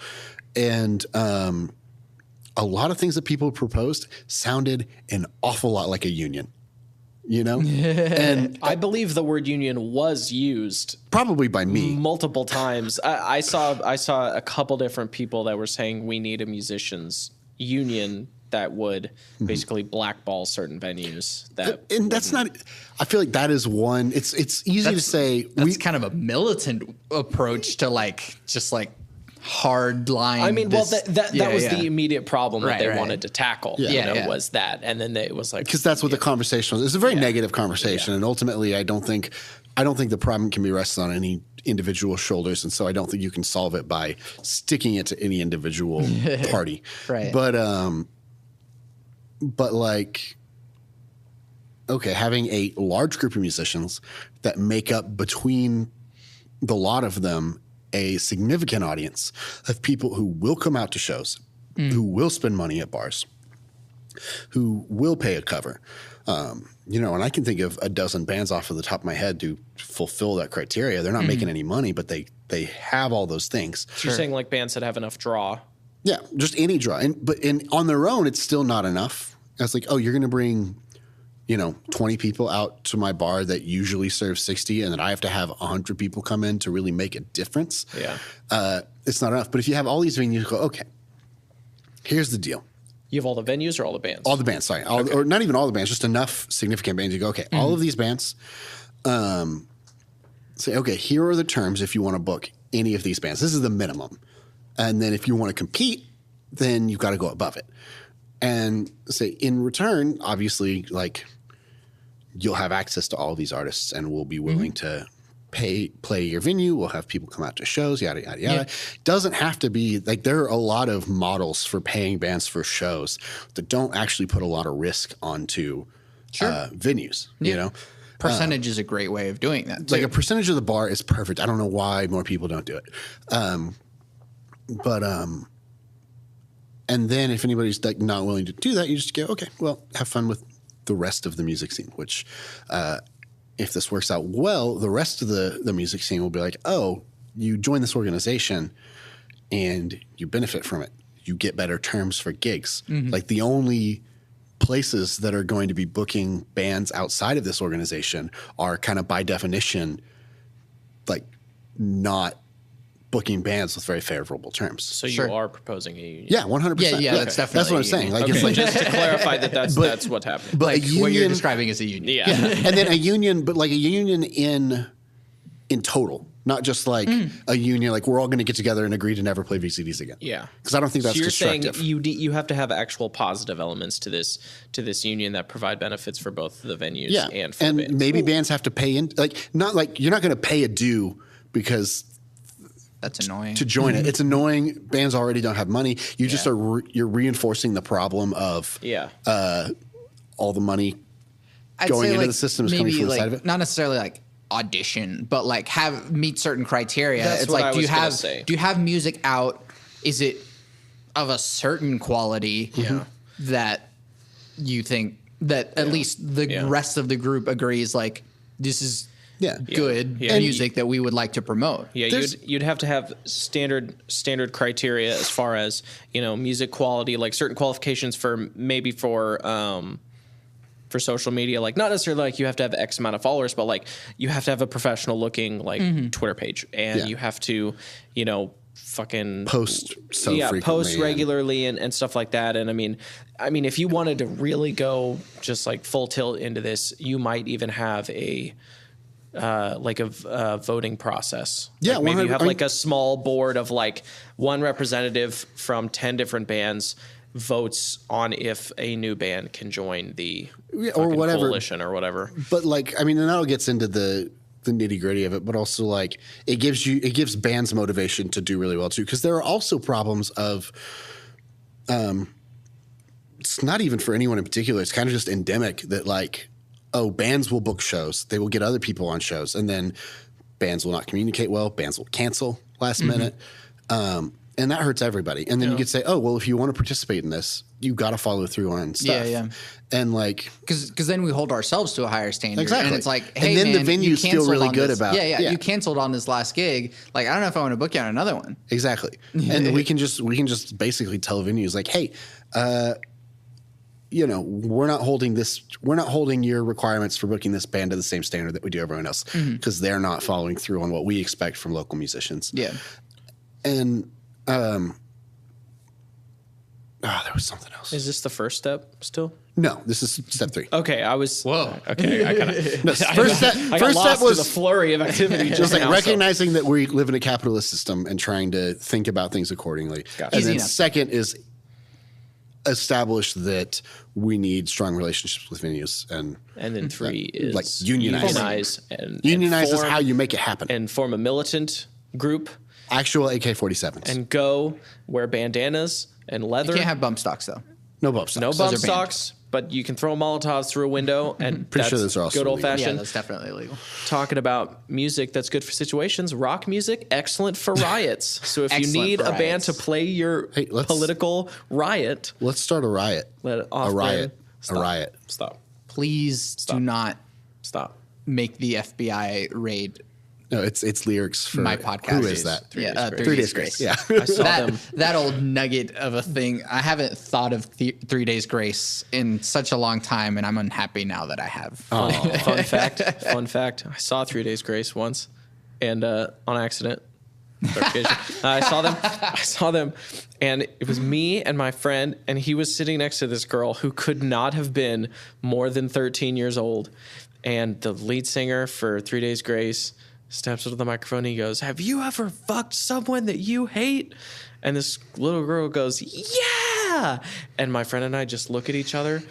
[SPEAKER 3] And a lot of things that people proposed sounded an awful lot like a union, And
[SPEAKER 1] I believe the word union was used
[SPEAKER 3] probably by me
[SPEAKER 1] multiple times. I saw a couple different people that were saying we need a musicians union that would basically blackball certain venues.
[SPEAKER 3] And that's not. I feel like that is one. It's easy to say.
[SPEAKER 2] That's kind of a militant approach to just hard line.
[SPEAKER 1] I mean, that was the immediate problem that they wanted to tackle. Was that, and then it was
[SPEAKER 3] because that's what the conversation was. It's a very negative conversation, and ultimately, I don't think the problem can be rested on any individual shoulders, and so I don't think you can solve it by sticking it to any individual party.
[SPEAKER 2] Right.
[SPEAKER 3] But okay, having a large group of musicians that make up between the lot of them a significant audience of people who will come out to shows, who will spend money at bars, who will pay a cover. And I can think of a dozen bands off of the top of my head to fulfill that criteria. They're not making any money, but they have all those things.
[SPEAKER 1] So you're saying bands that have enough draw.
[SPEAKER 3] Yeah, just any draw. But on their own, it's still not enough. It's you're going to bring, 20 people out to my bar that usually serves 60, and then I have to have 100 people come in to really make a difference.
[SPEAKER 1] Yeah.
[SPEAKER 3] It's not enough. But if you have all these venues, you go, okay, here's the deal.
[SPEAKER 1] You have all the venues or all the bands?
[SPEAKER 3] All the bands, sorry. Or not even all the bands, just enough significant bands. You go, okay, all of these bands, say, okay, here are the terms if you want to book any of these bands. This is the minimum. And then if you want to compete, then you've got to go above it. And say in return, obviously, you'll have access to all these artists and we'll be willing to play your venue. We'll have people come out to shows, yada, yada, yada. Yeah. Doesn't have to be there are a lot of models for paying bands for shows that don't actually put a lot of risk onto venues,
[SPEAKER 2] Percentage is a great way of doing that.
[SPEAKER 3] A percentage of the bar is perfect. I don't know why more people don't do it. And then if anybody's not willing to do that, you just go, okay, well, have fun with the rest of the music scene, which if this works out well, the rest of the music scene will be like, oh, you join this organization and you benefit from it. You get better terms for gigs. The only places that are going to be booking bands outside of this organization are kind of by definition, not booking bands with very favorable terms.
[SPEAKER 1] So you are proposing a union?
[SPEAKER 3] Yeah, 100%.
[SPEAKER 2] Yeah, that's definitely
[SPEAKER 3] that's what I'm saying.
[SPEAKER 1] Okay. Just to clarify that's what's happening.
[SPEAKER 3] But union,
[SPEAKER 2] what you're describing is a union.
[SPEAKER 1] Yeah.
[SPEAKER 3] And then a union, but a union in total, not just a union, we're all going to get together and agree to never play VCDs again.
[SPEAKER 1] Yeah.
[SPEAKER 3] Because I don't think that's constructive.
[SPEAKER 1] So you're saying you have to have actual positive elements to this union that provide benefits for both the venues and for the bands.
[SPEAKER 3] Maybe bands have to pay in, not you're not going to pay a due because
[SPEAKER 2] that's annoying
[SPEAKER 3] to join it. It's annoying. Bands already don't have money. You just you're reinforcing the problem of all the money going into the system is coming from the side of it.
[SPEAKER 2] Not necessarily audition, but meet certain criteria.
[SPEAKER 1] That's
[SPEAKER 2] it's
[SPEAKER 1] what
[SPEAKER 2] do you have music out? Is it of a certain quality that you think that at least the rest of the group agrees this is good music that we would like to promote.
[SPEAKER 1] Yeah, you'd have to have standard criteria as far as music quality, certain qualifications for social media, not necessarily you have to have X amount of followers, but you have to have a professional looking Twitter page, and you have to fucking
[SPEAKER 3] post frequently
[SPEAKER 1] regularly and stuff like that. And I mean if you wanted to really go just full tilt into this, you might even have a voting process.
[SPEAKER 3] Yeah,
[SPEAKER 1] like maybe you have like a small board of like one representative from 10 different bands votes on if a new band can join the
[SPEAKER 3] or whatever
[SPEAKER 1] coalition or whatever.
[SPEAKER 3] But like, I mean, and that all gets into the nitty gritty of it, but also like it gives bands motivation to do really well too. Cause there are also problems of, it's not even for anyone in particular. It's kind of just endemic that like, oh, bands will book shows. They will get other people on shows, and then bands will not communicate well. Bands will cancel last minute. And that hurts everybody. And then you could say, oh, well, if you want to participate in this, you got to follow through on stuff. Yeah. And like,
[SPEAKER 2] because then we hold ourselves to a higher standard.
[SPEAKER 3] Exactly.
[SPEAKER 2] And it's like, hey,
[SPEAKER 3] and then
[SPEAKER 2] man,
[SPEAKER 3] the venues feel really good
[SPEAKER 2] this.
[SPEAKER 3] about it.
[SPEAKER 2] Yeah. You canceled on this last gig. Like, I don't know if I want to book you on another one.
[SPEAKER 3] Exactly. And we can just basically tell venues like, hey, we're not holding your requirements for booking this band to the same standard that we do everyone else, because they're not following through on what we expect from local musicians.
[SPEAKER 2] Yeah.
[SPEAKER 3] And there was something else.
[SPEAKER 1] Is this the first step still?
[SPEAKER 3] No, this is step 3.
[SPEAKER 1] Okay, I was.
[SPEAKER 2] Whoa.
[SPEAKER 1] Okay, I kind of.
[SPEAKER 3] No, first step was
[SPEAKER 1] the flurry of activity.
[SPEAKER 3] just like recognizing that we live in a capitalist system and trying to think about things accordingly.
[SPEAKER 1] Gotcha.
[SPEAKER 3] And then second is establish that we need strong relationships with venues, and
[SPEAKER 1] then 3 is
[SPEAKER 3] like unionize.
[SPEAKER 1] Unionize
[SPEAKER 3] is how you make it happen.
[SPEAKER 1] And form a militant group.
[SPEAKER 3] Actual AK-47s.
[SPEAKER 1] And go wear bandanas and leather.
[SPEAKER 2] You can't have bump stocks though.
[SPEAKER 3] No bump stocks.
[SPEAKER 1] No bump stocks, but you can throw Molotovs through a window, and
[SPEAKER 3] pretty sure those are also
[SPEAKER 1] good old fashioned.
[SPEAKER 2] Yeah, that's definitely illegal.
[SPEAKER 1] Talking about music that's good for situations, rock music, excellent for riots. So if you need a band to play your political riot,
[SPEAKER 3] let's start a riot.
[SPEAKER 1] A riot. Stop.
[SPEAKER 2] Please do not make the FBI raid.
[SPEAKER 3] No, it's lyrics for
[SPEAKER 2] my podcast.
[SPEAKER 3] Who is that?
[SPEAKER 2] 3 Days Grace.
[SPEAKER 3] Yeah,
[SPEAKER 1] I saw them.
[SPEAKER 2] That old nugget of a thing. I haven't thought of 3 Days Grace in such a long time, and I'm unhappy now that I have.
[SPEAKER 1] Fun fact. I saw 3 Days Grace once, and on accident. I saw them, and it was me and my friend, and he was sitting next to this girl who could not have been more than 13 years old, and the lead singer for 3 Days Grace steps up to the microphone and he goes, "Have you ever fucked someone that you hate?" And this little girl goes, "Yeah." And my friend and I just look at each other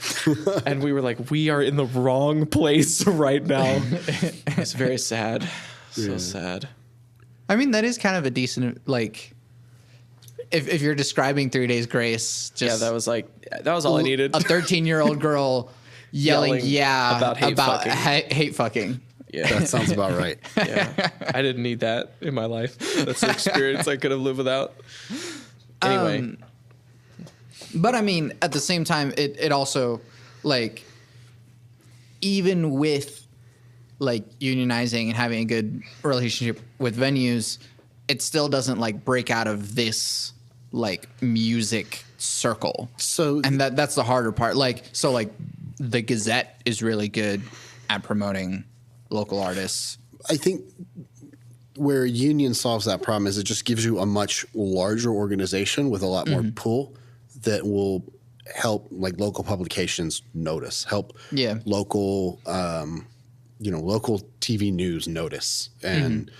[SPEAKER 1] and we were like, we are in the wrong place right now. It's very sad. So sad.
[SPEAKER 2] I mean, that is kind of a decent, like, if you're describing 3 Days Grace, just
[SPEAKER 1] that was all I needed.
[SPEAKER 2] A 13-year-old girl yelling about hate fucking.
[SPEAKER 1] Yeah,
[SPEAKER 3] that sounds about right.
[SPEAKER 1] Yeah, I didn't need that in my life. That's an experience I could have lived without. Anyway,
[SPEAKER 2] but I mean, at the same time, it also, like, even with like unionizing and having a good relationship with venues, it still doesn't like break out of this like music circle.
[SPEAKER 3] So,
[SPEAKER 2] and that's the harder part. Like, so like the Gazette is really good at promoting local artists.
[SPEAKER 3] I think where a union solves that problem is it just gives you a much larger organization with a lot more pull that will help like local publications notice, help local, local TV news notice. And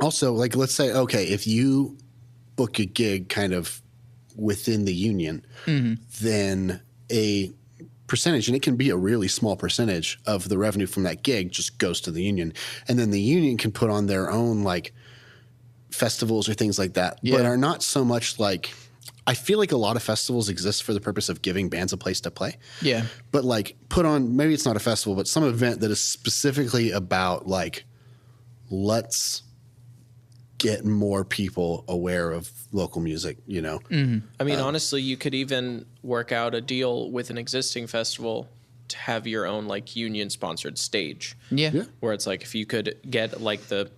[SPEAKER 3] also, like, let's say, okay, if you book a gig kind of within the union, then a percentage, and it can be a really small percentage of the revenue from that gig, just goes to the union. And then the union can put on their own like festivals or things like that, but are not so much like, I feel like a lot of festivals exist for the purpose of giving bands a place to play. Yeah. But like put on, maybe it's not a festival, but some event that is specifically about like, let's get more people aware of local music, you know?
[SPEAKER 1] I mean, honestly, you could even work out a deal with an existing festival to have your own like union sponsored stage. Yeah. Where it's like, if you could get like the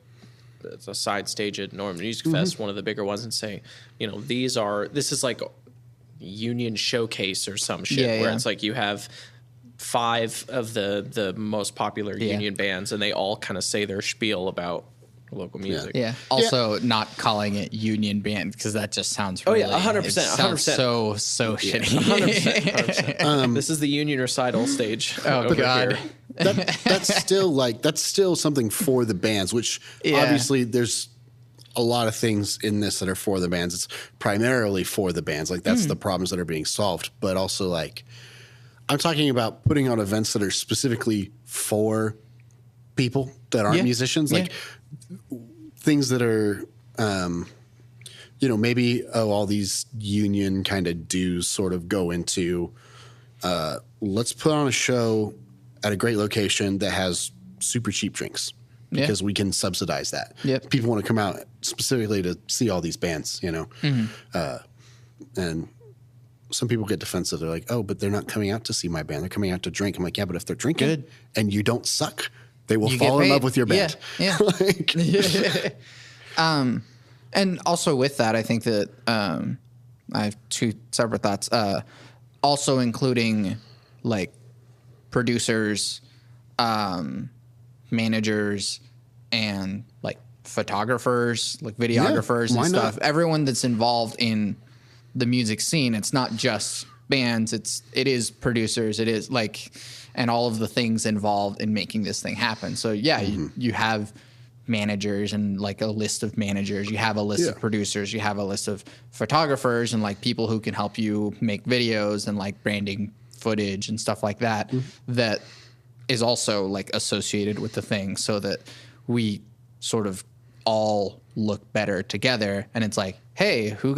[SPEAKER 1] side stage at Norman Music Fest, one of the bigger ones, and say, you know, this is like a union showcase or some shit where it's like you have 5 of the most popular union bands and they all kind of say their spiel about local music.
[SPEAKER 2] Also not calling it union band because that just sounds really
[SPEAKER 1] 100%.
[SPEAKER 2] so shitty.
[SPEAKER 1] 100%. This is the union recital stage.
[SPEAKER 2] Oh god.
[SPEAKER 3] that's still something for the bands, which obviously there's a lot of things in this that are for the bands. It's primarily for the bands. Like that's the problems that are being solved, but also like I'm talking about putting on events that are specifically for people that aren't musicians, like things that are, maybe, all these union kind of dues sort of go into, let's put on a show at a great location that has super cheap drinks because we can subsidize that.
[SPEAKER 2] Yep.
[SPEAKER 3] People want to come out specifically to see all these bands, and some people get defensive. They're like, oh, but they're not coming out to see my band. They're coming out to drink. I'm like, yeah, but if they're drinking and you don't suck, they will fall in love with your band.
[SPEAKER 2] Yeah. And also with that, I think that I have two separate thoughts. Also including like producers, managers, and like photographers, like videographers and stuff. Everyone that's involved in the music scene. It's not just bands. It is producers. It is like, and all of the things involved in making this thing happen. So you have managers and like a list of managers. You have a list of producers. You have a list of photographers and like people who can help you make videos and like branding footage and stuff like that. That is also like associated with the thing, so that we sort of all look better together. And it's like, hey, who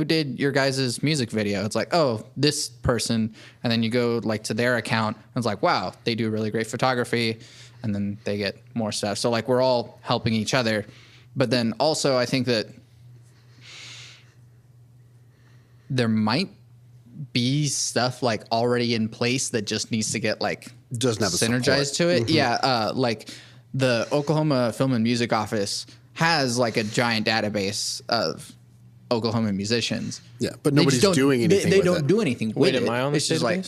[SPEAKER 2] did your guys' music video? It's like, oh, this person. And then you go like to their account and it's like, wow, they do really great photography. And then they get more stuff. So like we're all helping each other. But then also I think that there might be stuff like already in place that just needs to get like
[SPEAKER 3] doesn't have
[SPEAKER 2] synergized to it. Like the Oklahoma Film and Music Office has like a giant database of Oklahoma musicians.
[SPEAKER 3] Yeah, but nobody's doing anything.
[SPEAKER 2] They don't do anything with it.
[SPEAKER 1] Am I on this database?
[SPEAKER 2] Like,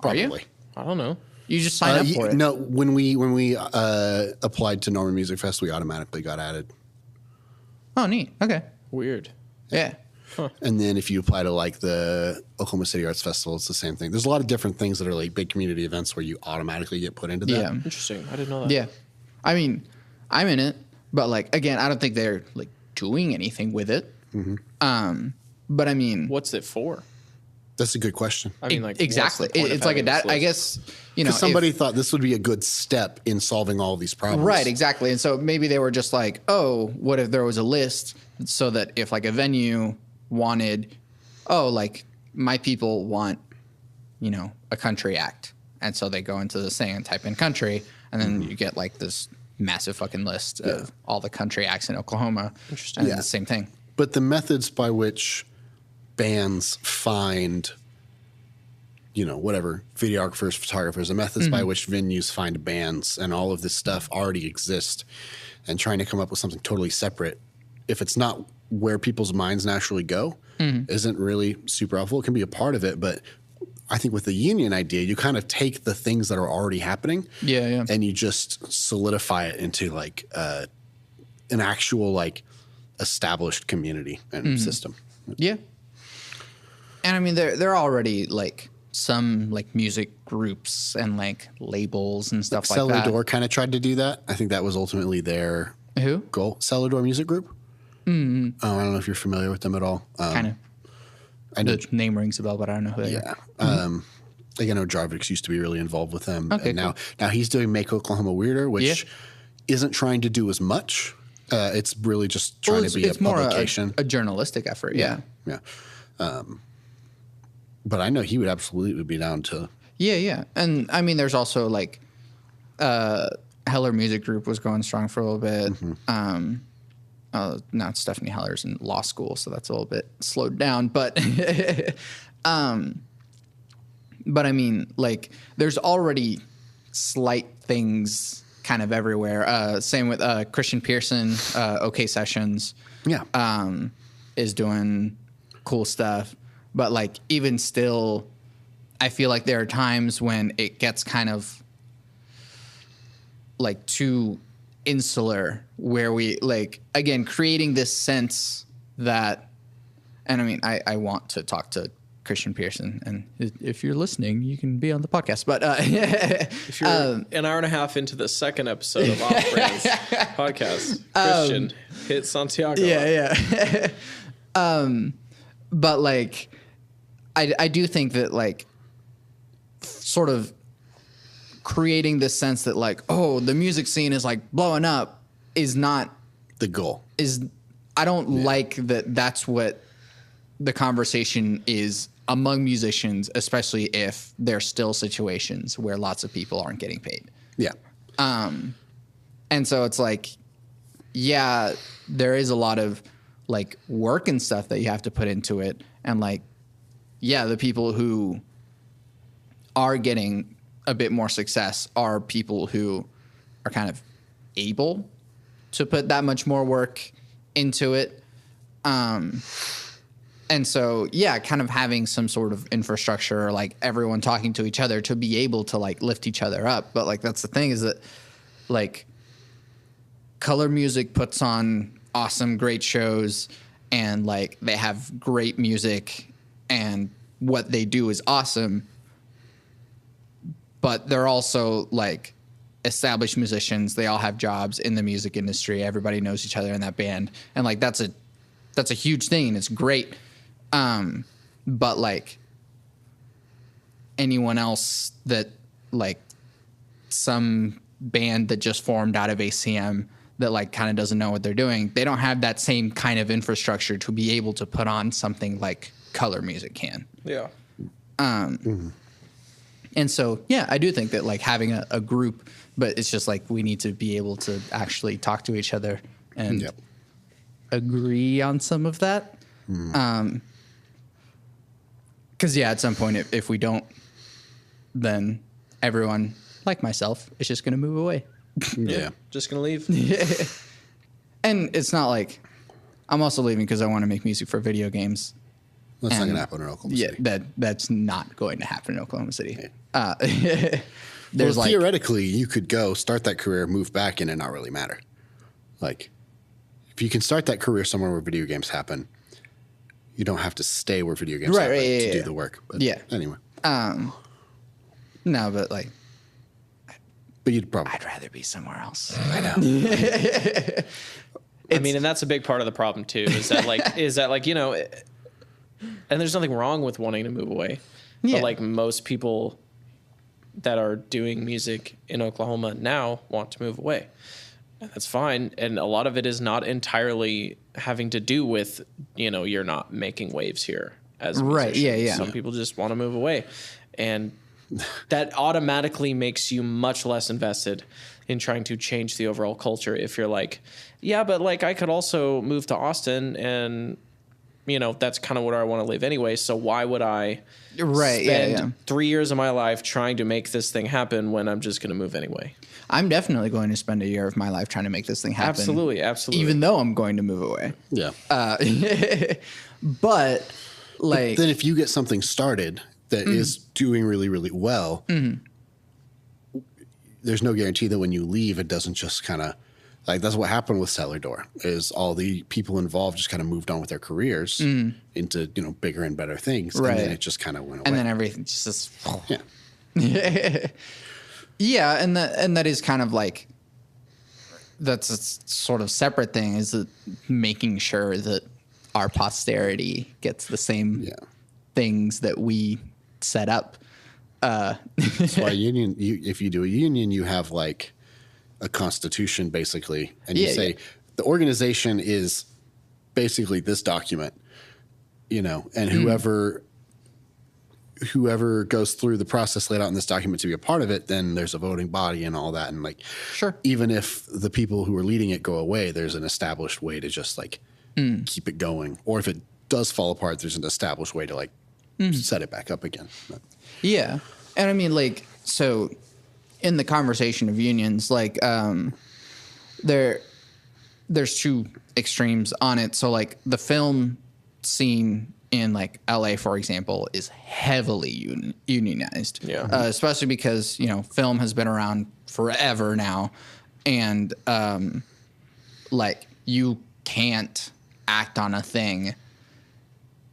[SPEAKER 3] probably.
[SPEAKER 1] I don't know.
[SPEAKER 2] You just sign up for it.
[SPEAKER 3] No, when we applied to Norman Music Fest, we automatically got added.
[SPEAKER 2] Oh, neat. Okay.
[SPEAKER 1] Weird.
[SPEAKER 2] Yeah.
[SPEAKER 1] Huh.
[SPEAKER 3] And then if you apply to like the Oklahoma City Arts Festival, it's the same thing. There's a lot of different things that are like big community events where you automatically get put into that.
[SPEAKER 2] Yeah.
[SPEAKER 1] Interesting. I didn't know that.
[SPEAKER 2] Yeah. I mean, I'm in it, but like, again, I don't think they're like doing anything with it. But I mean,
[SPEAKER 1] what's it for?
[SPEAKER 3] That's a good question.
[SPEAKER 1] I mean, like
[SPEAKER 2] exactly. It's like I guess,
[SPEAKER 3] somebody thought this would be a good step in solving all of these problems.
[SPEAKER 2] Right, exactly. And so maybe they were just like, oh, what if there was a list so that if like a venue wanted, like my people want, a country act. And so they go into this thing and type in country, and then you get like this massive fucking list of all the country acts in Oklahoma. Interesting. And it's the same thing.
[SPEAKER 3] But the methods by which bands find, whatever, videographers, photographers, the methods by which venues find bands and all of this stuff already exist, and trying to come up with something totally separate, if it's not where people's minds naturally go, isn't really super helpful. It can be a part of it, but I think with the union idea, you kind of take the things that are already happening and you just solidify it into like an actual like established community and system.
[SPEAKER 2] Yeah. And I mean, there are already like some like music groups and like labels and stuff like that.
[SPEAKER 3] Cellar Door kind of tried to do that. I think that was ultimately their goal. Cellar Door Music Group. Oh, I don't know if you're familiar with them at all.
[SPEAKER 2] Kind of. I know the name rings a bell, but I don't know who they are.
[SPEAKER 3] Like I know Jarvix used to be really involved with them.
[SPEAKER 2] Okay,
[SPEAKER 3] and now he's doing Make Oklahoma Weirder, which isn't trying to do as much. It's really just trying to be a publication.
[SPEAKER 2] More a journalistic effort. Yeah.
[SPEAKER 3] But I know he would absolutely be down to.
[SPEAKER 2] Yeah. And I mean, there's also like Heller Music Group was going strong for a little bit. Now Stephanie Heller's in law school, so that's a little bit slowed down. But but I mean, like, there's already slight things kind of everywhere. Same with Christian Pearson, OK Sessions. Is doing cool stuff. But like, even still, I feel like there are times when it gets kind of like too insular, where we like, again, creating this sense that, and I mean, I want to talk to Christian Pearson, and if you're listening, you can be on the podcast. But
[SPEAKER 1] if you're an hour and a half into the second episode of Off Brands podcast, Christian, hit Santiago.
[SPEAKER 2] Yeah. But like, I do think that like, sort of creating this sense that like, oh, the music scene is like blowing up is not
[SPEAKER 3] the goal.
[SPEAKER 2] I don't like that. That's what the conversation is among musicians, especially if there's still situations where lots of people aren't getting paid.
[SPEAKER 3] Yeah.
[SPEAKER 2] And so it's like, yeah, there is a lot of like work and stuff that you have to put into it. And like, yeah, the people who are getting a bit more success are people who are kind of able to put that much more work into it. And so, yeah, kind of having some sort of infrastructure, or like everyone talking to each other to be able to like lift each other up. But like, that's the thing, is that like Color Music puts on awesome, great shows, and like they have great music and what they do is awesome. But they're also like established musicians. They all have jobs in the music industry. Everybody knows each other in that band. And like, that's a huge thing, and it's great. But like anyone else that like some band that just formed out of ACM that like kind of doesn't know what they're doing, they don't have that same kind of infrastructure to be able to put on something like Color Music can.
[SPEAKER 1] Yeah.
[SPEAKER 2] And so, yeah, I do think that like having a group, but it's just like we need to be able to actually talk to each other and agree on some of that. Because, yeah, at some point, if we don't, then everyone, like myself, is just going to move away.
[SPEAKER 3] Yeah.
[SPEAKER 1] Just going to leave.
[SPEAKER 2] And it's not like I'm also leaving because I want to make music for video games.
[SPEAKER 3] That's not going to happen in Oklahoma City.
[SPEAKER 2] Yeah, that's not going to happen in Oklahoma City.
[SPEAKER 3] Yeah.
[SPEAKER 2] There's
[SPEAKER 3] well,
[SPEAKER 2] like,
[SPEAKER 3] theoretically, you could go start that career, move back, and it not really matter. Like, if you can start that career somewhere where video games happen, you don't have to stay where video games happen to do the work. But anyway.
[SPEAKER 2] No, but like,
[SPEAKER 3] but you'd probably.
[SPEAKER 2] I'd rather be somewhere else.
[SPEAKER 3] I know.
[SPEAKER 1] I mean, and that's a big part of the problem too. Is that like you know, and there's nothing wrong with wanting to move away, but like most people that are doing music in Oklahoma now want to move away. And that's fine. And a lot of it is not entirely having to do with, you know, you're not making waves here as a musician.
[SPEAKER 2] Right. Yeah.
[SPEAKER 1] Some people just want to move away. And that automatically makes you much less invested in trying to change the overall culture. If you're like, yeah, but like I could also move to Austin and, you know, that's kind of where I want to live anyway. So why would I spend 3 years of my life trying to make this thing happen when I'm just going to move anyway?
[SPEAKER 2] I'm definitely going to spend a year of my life trying to make this thing happen.
[SPEAKER 1] Absolutely.
[SPEAKER 2] Even though I'm going to move away.
[SPEAKER 3] Yeah.
[SPEAKER 2] But like,
[SPEAKER 3] then if you get something started that is doing really, really well, there's no guarantee that when you leave, it doesn't just kind of, like, that's what happened with Cellar Door, is all the people involved just kind of moved on with their careers into, you know, bigger and better things.
[SPEAKER 2] Right.
[SPEAKER 3] And then it just kind of went away.
[SPEAKER 2] And then everything just
[SPEAKER 3] yeah.
[SPEAKER 2] Yeah, and that is kind of like, that's a sort of separate thing, is that making sure that our posterity gets the same things that we set up.
[SPEAKER 3] That's why union. If you do a union, you have like a constitution basically, and you say the organization is basically this document, you know, and whoever goes through the process laid out in this document to be a part of it, then there's a voting body and all that. And like, even if the people who are leading it go away, there's an established way to just like keep it going. Or if it does fall apart, there's an established way to like set it back up again. But.
[SPEAKER 2] Yeah. And I mean, like, so in the conversation of unions, like, there's two extremes on it. So like the film scene in like LA, for example, is heavily unionized. Yeah. Especially because, you know, film has been around forever now. And like you can't act on a thing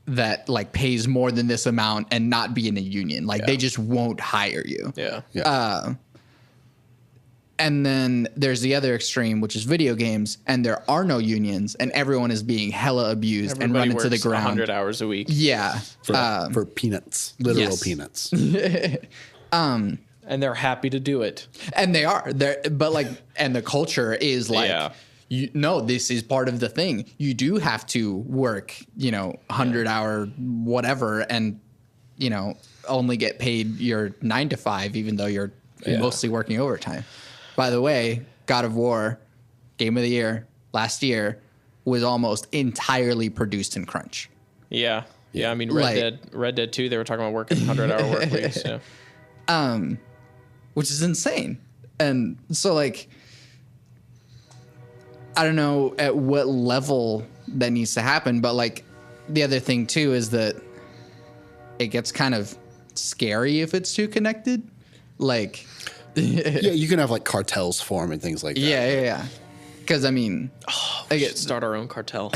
[SPEAKER 2] that like pays more than this amount and not be in a union. Like they just won't hire you.
[SPEAKER 1] Yeah.
[SPEAKER 2] And then there's the other extreme, which is video games, and there are no unions, and everyone is being hella abused and run into the ground.
[SPEAKER 1] 100 hours a week.
[SPEAKER 2] Yeah.
[SPEAKER 3] For peanuts, literal peanuts.
[SPEAKER 1] And they're happy to do it.
[SPEAKER 2] And they are. But like, and the culture is like, this is part of the thing. You do have to work, 100-hour whatever, and, only get paid your 9 to 5, even though you're mostly working overtime. By the way, God of War, Game of the Year, last year, was almost entirely produced in crunch.
[SPEAKER 1] Yeah. I mean, Red Dead 2, they were talking about working 100-hour work weeks. Yeah.
[SPEAKER 2] Which is insane. And so, like, I don't know at what level that needs to happen, but like the other thing too is that it gets kind of scary if it's too connected. Like,
[SPEAKER 3] you can have like cartels form and things like that.
[SPEAKER 2] Yeah. Because I mean,
[SPEAKER 1] we should start our own cartel.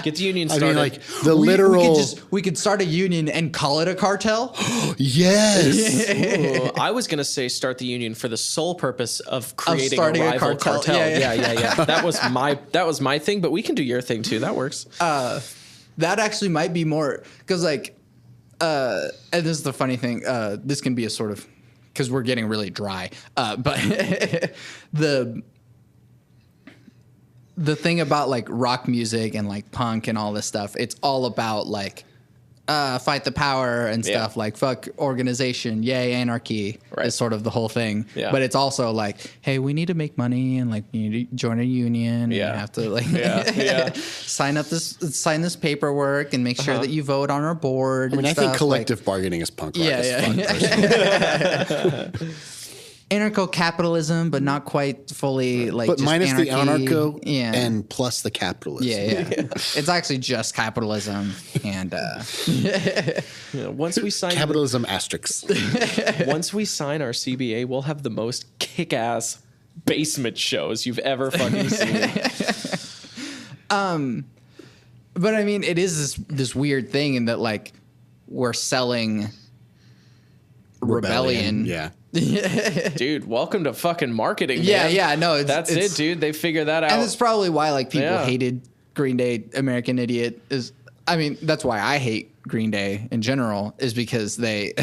[SPEAKER 1] Get the union started.
[SPEAKER 3] I mean, like the literal.
[SPEAKER 2] We could start a union and call it a cartel.
[SPEAKER 3] Yes.
[SPEAKER 1] Ooh, I was gonna say start the union for the sole purpose of creating a rival cartel. Yeah. That was my thing, but we can do your thing too. That works.
[SPEAKER 2] That actually might be more because like, and this is the funny thing. This can be a sort of because we're getting really dry. But the thing about like rock music and like punk and all this stuff, it's all about like fight the power and stuff, like fuck organization, yay anarchy is sort of the whole thing. Yeah. But it's also like, hey, we need to make money and like you need to join a union. Yeah. And you have to like sign this paperwork and make sure that you vote on our board.
[SPEAKER 3] I mean, I think collective bargaining is punk rock.
[SPEAKER 2] Anarcho-capitalism, but not quite fully like.
[SPEAKER 3] But
[SPEAKER 2] just
[SPEAKER 3] minus
[SPEAKER 2] anarchy.
[SPEAKER 3] the anarcho, and plus the capitalism.
[SPEAKER 2] Yeah. It's actually just capitalism, and
[SPEAKER 1] once we sign
[SPEAKER 3] capitalism asterisks.
[SPEAKER 1] Once we sign our CBA, we'll have the most kick-ass basement shows you've ever fucking seen.
[SPEAKER 2] But I mean, it is this weird thing in that like we're selling rebellion.
[SPEAKER 3] Yeah.
[SPEAKER 1] Dude, welcome to fucking marketing.
[SPEAKER 2] No,
[SPEAKER 1] that's it, dude. They figured that out,
[SPEAKER 2] and it's probably why like people hated Green Day. American Idiot is. I mean, that's why I hate Green Day in general. Is because they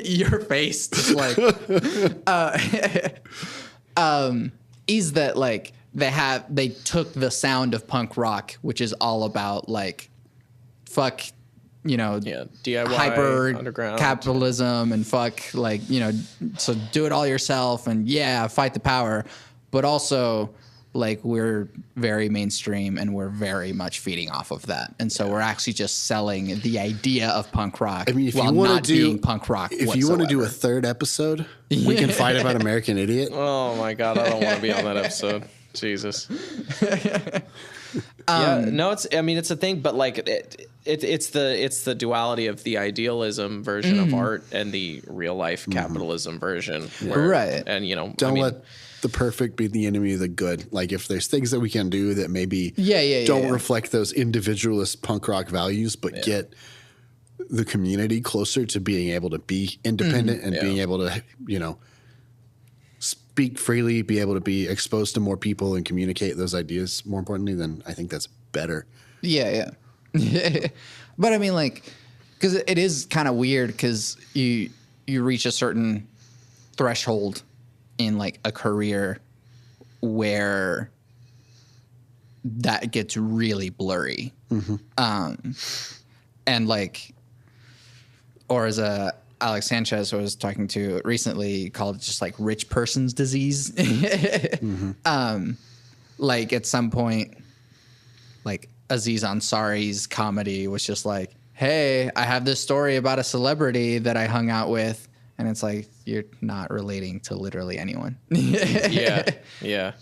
[SPEAKER 2] your face just like is that like they took the sound of punk rock, which is all about like fuck.
[SPEAKER 1] DIY,
[SPEAKER 2] hyper
[SPEAKER 1] underground
[SPEAKER 2] capitalism and fuck like, so do it all yourself and fight the power. But also like we're very mainstream and we're very much feeding off of that. And so we're actually just selling the idea of punk rock.
[SPEAKER 3] I mean, if
[SPEAKER 2] while
[SPEAKER 3] you want
[SPEAKER 2] not
[SPEAKER 3] to do
[SPEAKER 2] being punk rock,
[SPEAKER 3] if you want to do a third episode, we can fight about American Idiot.
[SPEAKER 1] Oh my God. I don't want to be on that episode. Jesus. It's a thing, but like it's the duality of the idealism version of art and the real life capitalism version,
[SPEAKER 2] right?
[SPEAKER 1] And
[SPEAKER 3] don't let the perfect be the enemy of the good. Like if there's things that we can do that maybe don't reflect those individualist punk rock values, but get the community closer to being able to be independent and being able to speak freely, be able to be exposed to more people and communicate those ideas more importantly, then I think that's better.
[SPEAKER 2] Yeah. But I mean, like, because it is kind of weird because you reach a certain threshold in like a career where that gets really blurry. And like, or as Alex Sanchez, who I was talking to recently, called it just like rich person's disease. Like at some point, like Aziz Ansari's comedy was just like, hey, I have this story about a celebrity that I hung out with. And it's like, you're not relating to literally anyone.
[SPEAKER 1] Yeah.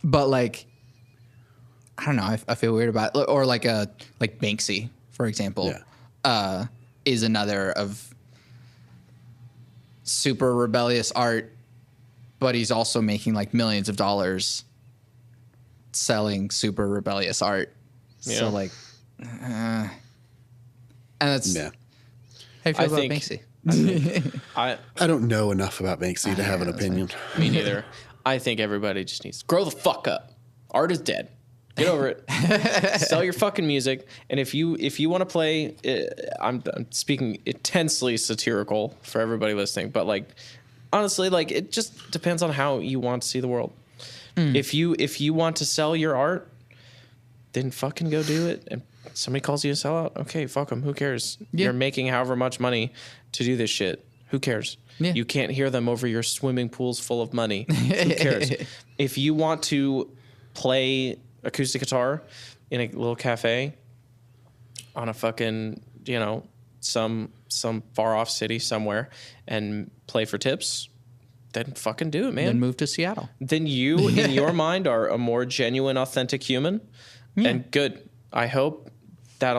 [SPEAKER 2] But like, I don't know. I feel weird about it. Or like like Banksy, for example, is another of super rebellious art, but he's also making like millions of dollars selling super rebellious art. So like, and that's
[SPEAKER 3] Yeah.
[SPEAKER 2] how you feel
[SPEAKER 1] I
[SPEAKER 2] about
[SPEAKER 1] think-
[SPEAKER 2] Banksy.
[SPEAKER 3] I don't know enough about Banksy to have an opinion.
[SPEAKER 1] Me neither. I think everybody just needs to grow the fuck up. Art is dead. Get over it. Sell your fucking music. And if you want to play, I'm speaking intensely satirical for everybody listening, but like honestly, like it just depends on how you want to see the world. If you want to sell your art, then fucking go do it. And somebody calls you a sellout, okay, fuck them. Who cares?
[SPEAKER 2] Yeah.
[SPEAKER 1] You're making however much money to do this shit. Who cares?
[SPEAKER 2] Yeah.
[SPEAKER 1] You can't hear them over your swimming pools full of money. Who cares? If you want to play acoustic guitar in a little cafe on a fucking, some far off city somewhere and play for tips, then fucking do it, man.
[SPEAKER 2] Then move to Seattle.
[SPEAKER 1] Then you, in your mind, are a more genuine, authentic human. And good. I hope that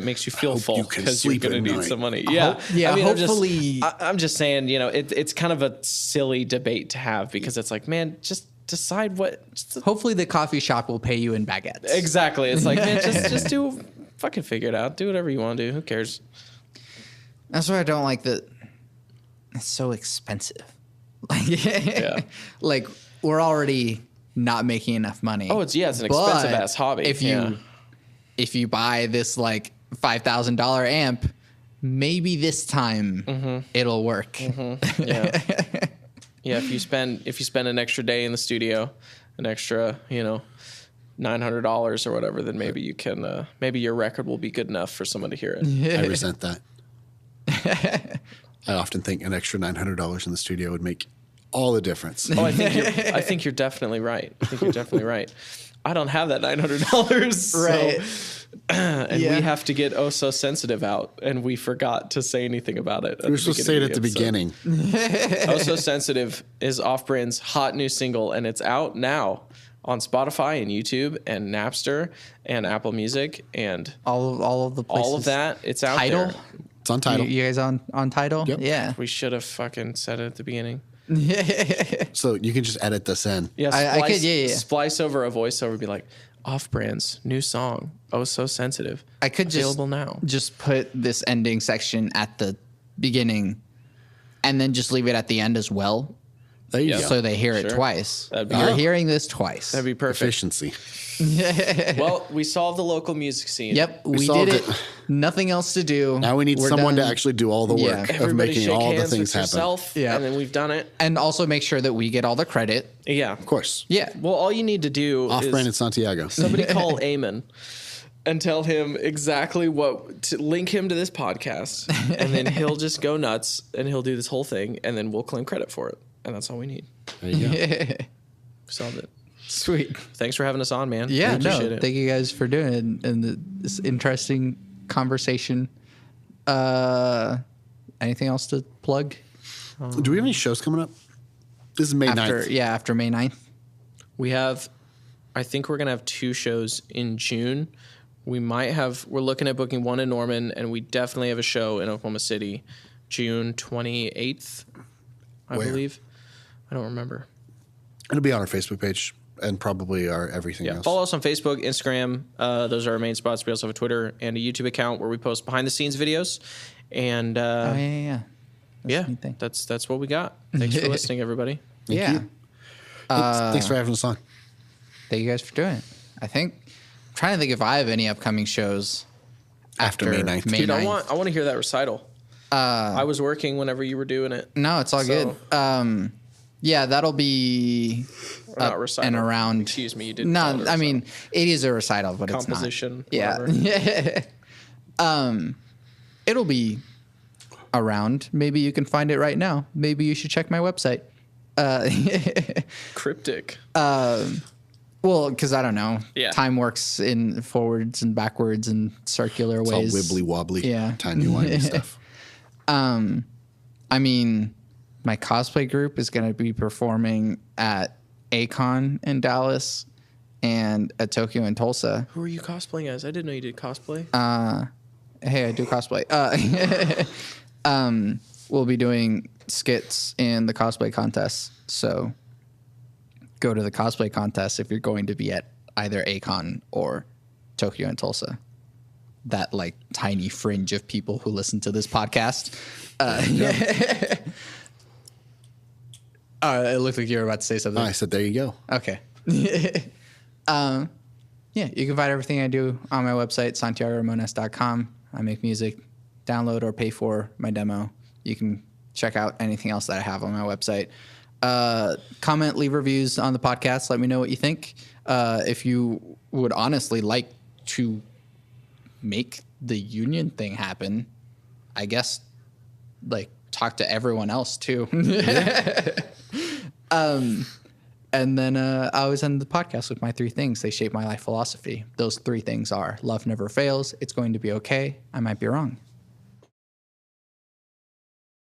[SPEAKER 1] makes you feel full
[SPEAKER 3] you can
[SPEAKER 1] because you're
[SPEAKER 3] sleep
[SPEAKER 1] going to
[SPEAKER 3] at
[SPEAKER 1] need
[SPEAKER 3] night.
[SPEAKER 1] some money. Yeah.
[SPEAKER 2] Yeah,
[SPEAKER 1] I mean,
[SPEAKER 2] hopefully-
[SPEAKER 1] I'm just saying, it's kind of a silly debate to have because it's like, man, just decide what.
[SPEAKER 2] Hopefully the coffee shop will pay you in baguettes.
[SPEAKER 1] Exactly. It's like, man, just do, fucking figure it out. Do whatever you want to do. Who cares?
[SPEAKER 2] That's why I don't like that. It's so expensive.
[SPEAKER 1] Yeah.
[SPEAKER 2] Like we're already not making enough money.
[SPEAKER 1] Oh, it's an expensive
[SPEAKER 2] But
[SPEAKER 1] ass hobby.
[SPEAKER 2] If you buy this like $5,000 amp, maybe this time it'll work.
[SPEAKER 1] Yeah. Yeah. If you spend an extra day in the studio, an extra, $900 or whatever, then maybe you can, maybe your record will be good enough for someone to hear it.
[SPEAKER 3] I resent that. I often think an extra $900 in the studio would make all the difference.
[SPEAKER 1] Oh, I think you're definitely right. I don't have that $900.
[SPEAKER 2] Right.
[SPEAKER 1] And we have to get Oh So Sensitive out, and we forgot to say anything about it.
[SPEAKER 3] We were supposed to say it at the beginning.
[SPEAKER 1] Oh So Sensitive is Off-Brand's hot new single, and it's out now on Spotify and YouTube and Napster and Apple Music and
[SPEAKER 2] all of the places.
[SPEAKER 1] all of that. It's out
[SPEAKER 2] Tidal.
[SPEAKER 1] there.
[SPEAKER 3] It's on Tidal.
[SPEAKER 2] You guys on Tidal?
[SPEAKER 3] Yep.
[SPEAKER 2] Yeah.
[SPEAKER 1] We should have fucking said it at the beginning.
[SPEAKER 3] So you can just edit this in.
[SPEAKER 1] Yeah,
[SPEAKER 2] I could, yeah.
[SPEAKER 1] Splice over a voiceover, be like, Off-Brand's new song, Oh So Sensitive.
[SPEAKER 2] I could
[SPEAKER 1] available now.
[SPEAKER 2] just put this ending section at the beginning and then just leave it at the end as well.
[SPEAKER 3] There you
[SPEAKER 1] Yeah.
[SPEAKER 3] go.
[SPEAKER 2] So they hear it
[SPEAKER 1] Sure.
[SPEAKER 2] twice.
[SPEAKER 1] That'd be
[SPEAKER 2] You're
[SPEAKER 1] good.
[SPEAKER 2] hearing this twice.
[SPEAKER 1] That'd be perfect.
[SPEAKER 3] Efficiency.
[SPEAKER 1] Well, we solved the local music scene.
[SPEAKER 2] Yep, we
[SPEAKER 3] solved
[SPEAKER 2] did it.
[SPEAKER 3] it.
[SPEAKER 2] Nothing else to do.
[SPEAKER 3] Now we need
[SPEAKER 2] We're
[SPEAKER 3] someone
[SPEAKER 2] done.
[SPEAKER 3] to actually do all the
[SPEAKER 2] Yeah.
[SPEAKER 3] work of
[SPEAKER 1] Everybody
[SPEAKER 3] making
[SPEAKER 1] shake
[SPEAKER 3] all the
[SPEAKER 1] hands
[SPEAKER 3] things
[SPEAKER 1] with
[SPEAKER 3] happen.
[SPEAKER 1] yourself,
[SPEAKER 2] Yeah.
[SPEAKER 1] and then we've done it.
[SPEAKER 2] And also make sure that we get all the credit.
[SPEAKER 1] Yeah.
[SPEAKER 3] Of course.
[SPEAKER 2] Yeah.
[SPEAKER 1] Well, all you need to do
[SPEAKER 3] Off-brand in
[SPEAKER 1] is
[SPEAKER 3] Santiago.
[SPEAKER 1] somebody call Eamon and tell him exactly to link him to this podcast, and then he'll just go nuts and he'll do this whole thing, and then we'll claim credit for it, and that's all we need.
[SPEAKER 3] There you go.
[SPEAKER 1] We solved it.
[SPEAKER 2] Sweet.
[SPEAKER 1] Thanks for having us on, man.
[SPEAKER 2] Yeah,
[SPEAKER 1] Appreciate it.
[SPEAKER 2] thank you guys for doing it and this interesting conversation. Anything else to plug?
[SPEAKER 3] Do we have any shows coming up? This is May 9th.
[SPEAKER 2] After May 9th.
[SPEAKER 1] I think we're gonna have 2 shows in June. We're looking at booking one in Norman, and we definitely have a show in Oklahoma City, June 28th, I
[SPEAKER 3] Where?
[SPEAKER 1] believe. I don't remember.
[SPEAKER 3] It'll be on our Facebook page and probably our everything
[SPEAKER 1] Yeah,
[SPEAKER 3] else.
[SPEAKER 1] follow us on Facebook, Instagram. Those are our main spots. We also have a Twitter and a YouTube account where we post behind the scenes videos. And
[SPEAKER 2] Yeah.
[SPEAKER 1] yeah,
[SPEAKER 2] a neat thing.
[SPEAKER 1] that's what we got. Thanks for listening, everybody.
[SPEAKER 2] Yeah.
[SPEAKER 3] you. Thanks for having us on.
[SPEAKER 2] Thank you guys for doing it. I'm trying to think if I have any upcoming shows
[SPEAKER 3] After May 9th.
[SPEAKER 1] Dude, I
[SPEAKER 2] 9th.
[SPEAKER 1] want to hear that recital. I was working whenever you were doing it.
[SPEAKER 2] No, it's all
[SPEAKER 1] So-
[SPEAKER 2] good. Yeah, that'll be
[SPEAKER 1] Not
[SPEAKER 2] up
[SPEAKER 1] recital.
[SPEAKER 2] and around.
[SPEAKER 1] Excuse me, you didn't call
[SPEAKER 2] No,
[SPEAKER 1] it a
[SPEAKER 2] I mean it is a recital, but
[SPEAKER 1] Composition,
[SPEAKER 2] it's not. Yeah. It'll be around. Maybe you can find it right now. Maybe you should check my website.
[SPEAKER 1] Cryptic.
[SPEAKER 2] Well, because I don't know.
[SPEAKER 1] Yeah.
[SPEAKER 2] Time works in forwards and backwards and circular
[SPEAKER 3] It's
[SPEAKER 2] ways.
[SPEAKER 3] all wibbly wobbly,
[SPEAKER 2] Yeah.
[SPEAKER 3] timey-wimey stuff.
[SPEAKER 2] I mean, my cosplay group is going to be performing at Acon in Dallas and at Tokyo and Tulsa.
[SPEAKER 1] Who are you cosplaying as? I didn't know you did cosplay.
[SPEAKER 2] Hey, I do cosplay. We'll be doing skits in the cosplay contest. So go to the cosplay contest if you're going to be at either Akon or Tokyo and Tulsa. That like tiny fringe of people who listen to this podcast. It looked like you were about to say something.
[SPEAKER 3] I said, there you go.
[SPEAKER 2] Okay. Yeah, you can find everything I do on my website, SantiagoRamones.com. I make music. Download or pay for my demo. You can check out anything else that I have on my website. Comment, leave reviews on the podcast. Let me know what you think. If you would honestly like to make the union thing happen, I guess, like, talk to everyone else too. And then I always end the podcast with my 3 things. They shape my life philosophy. Those 3 things are: love never fails, it's going to be okay, I might be wrong.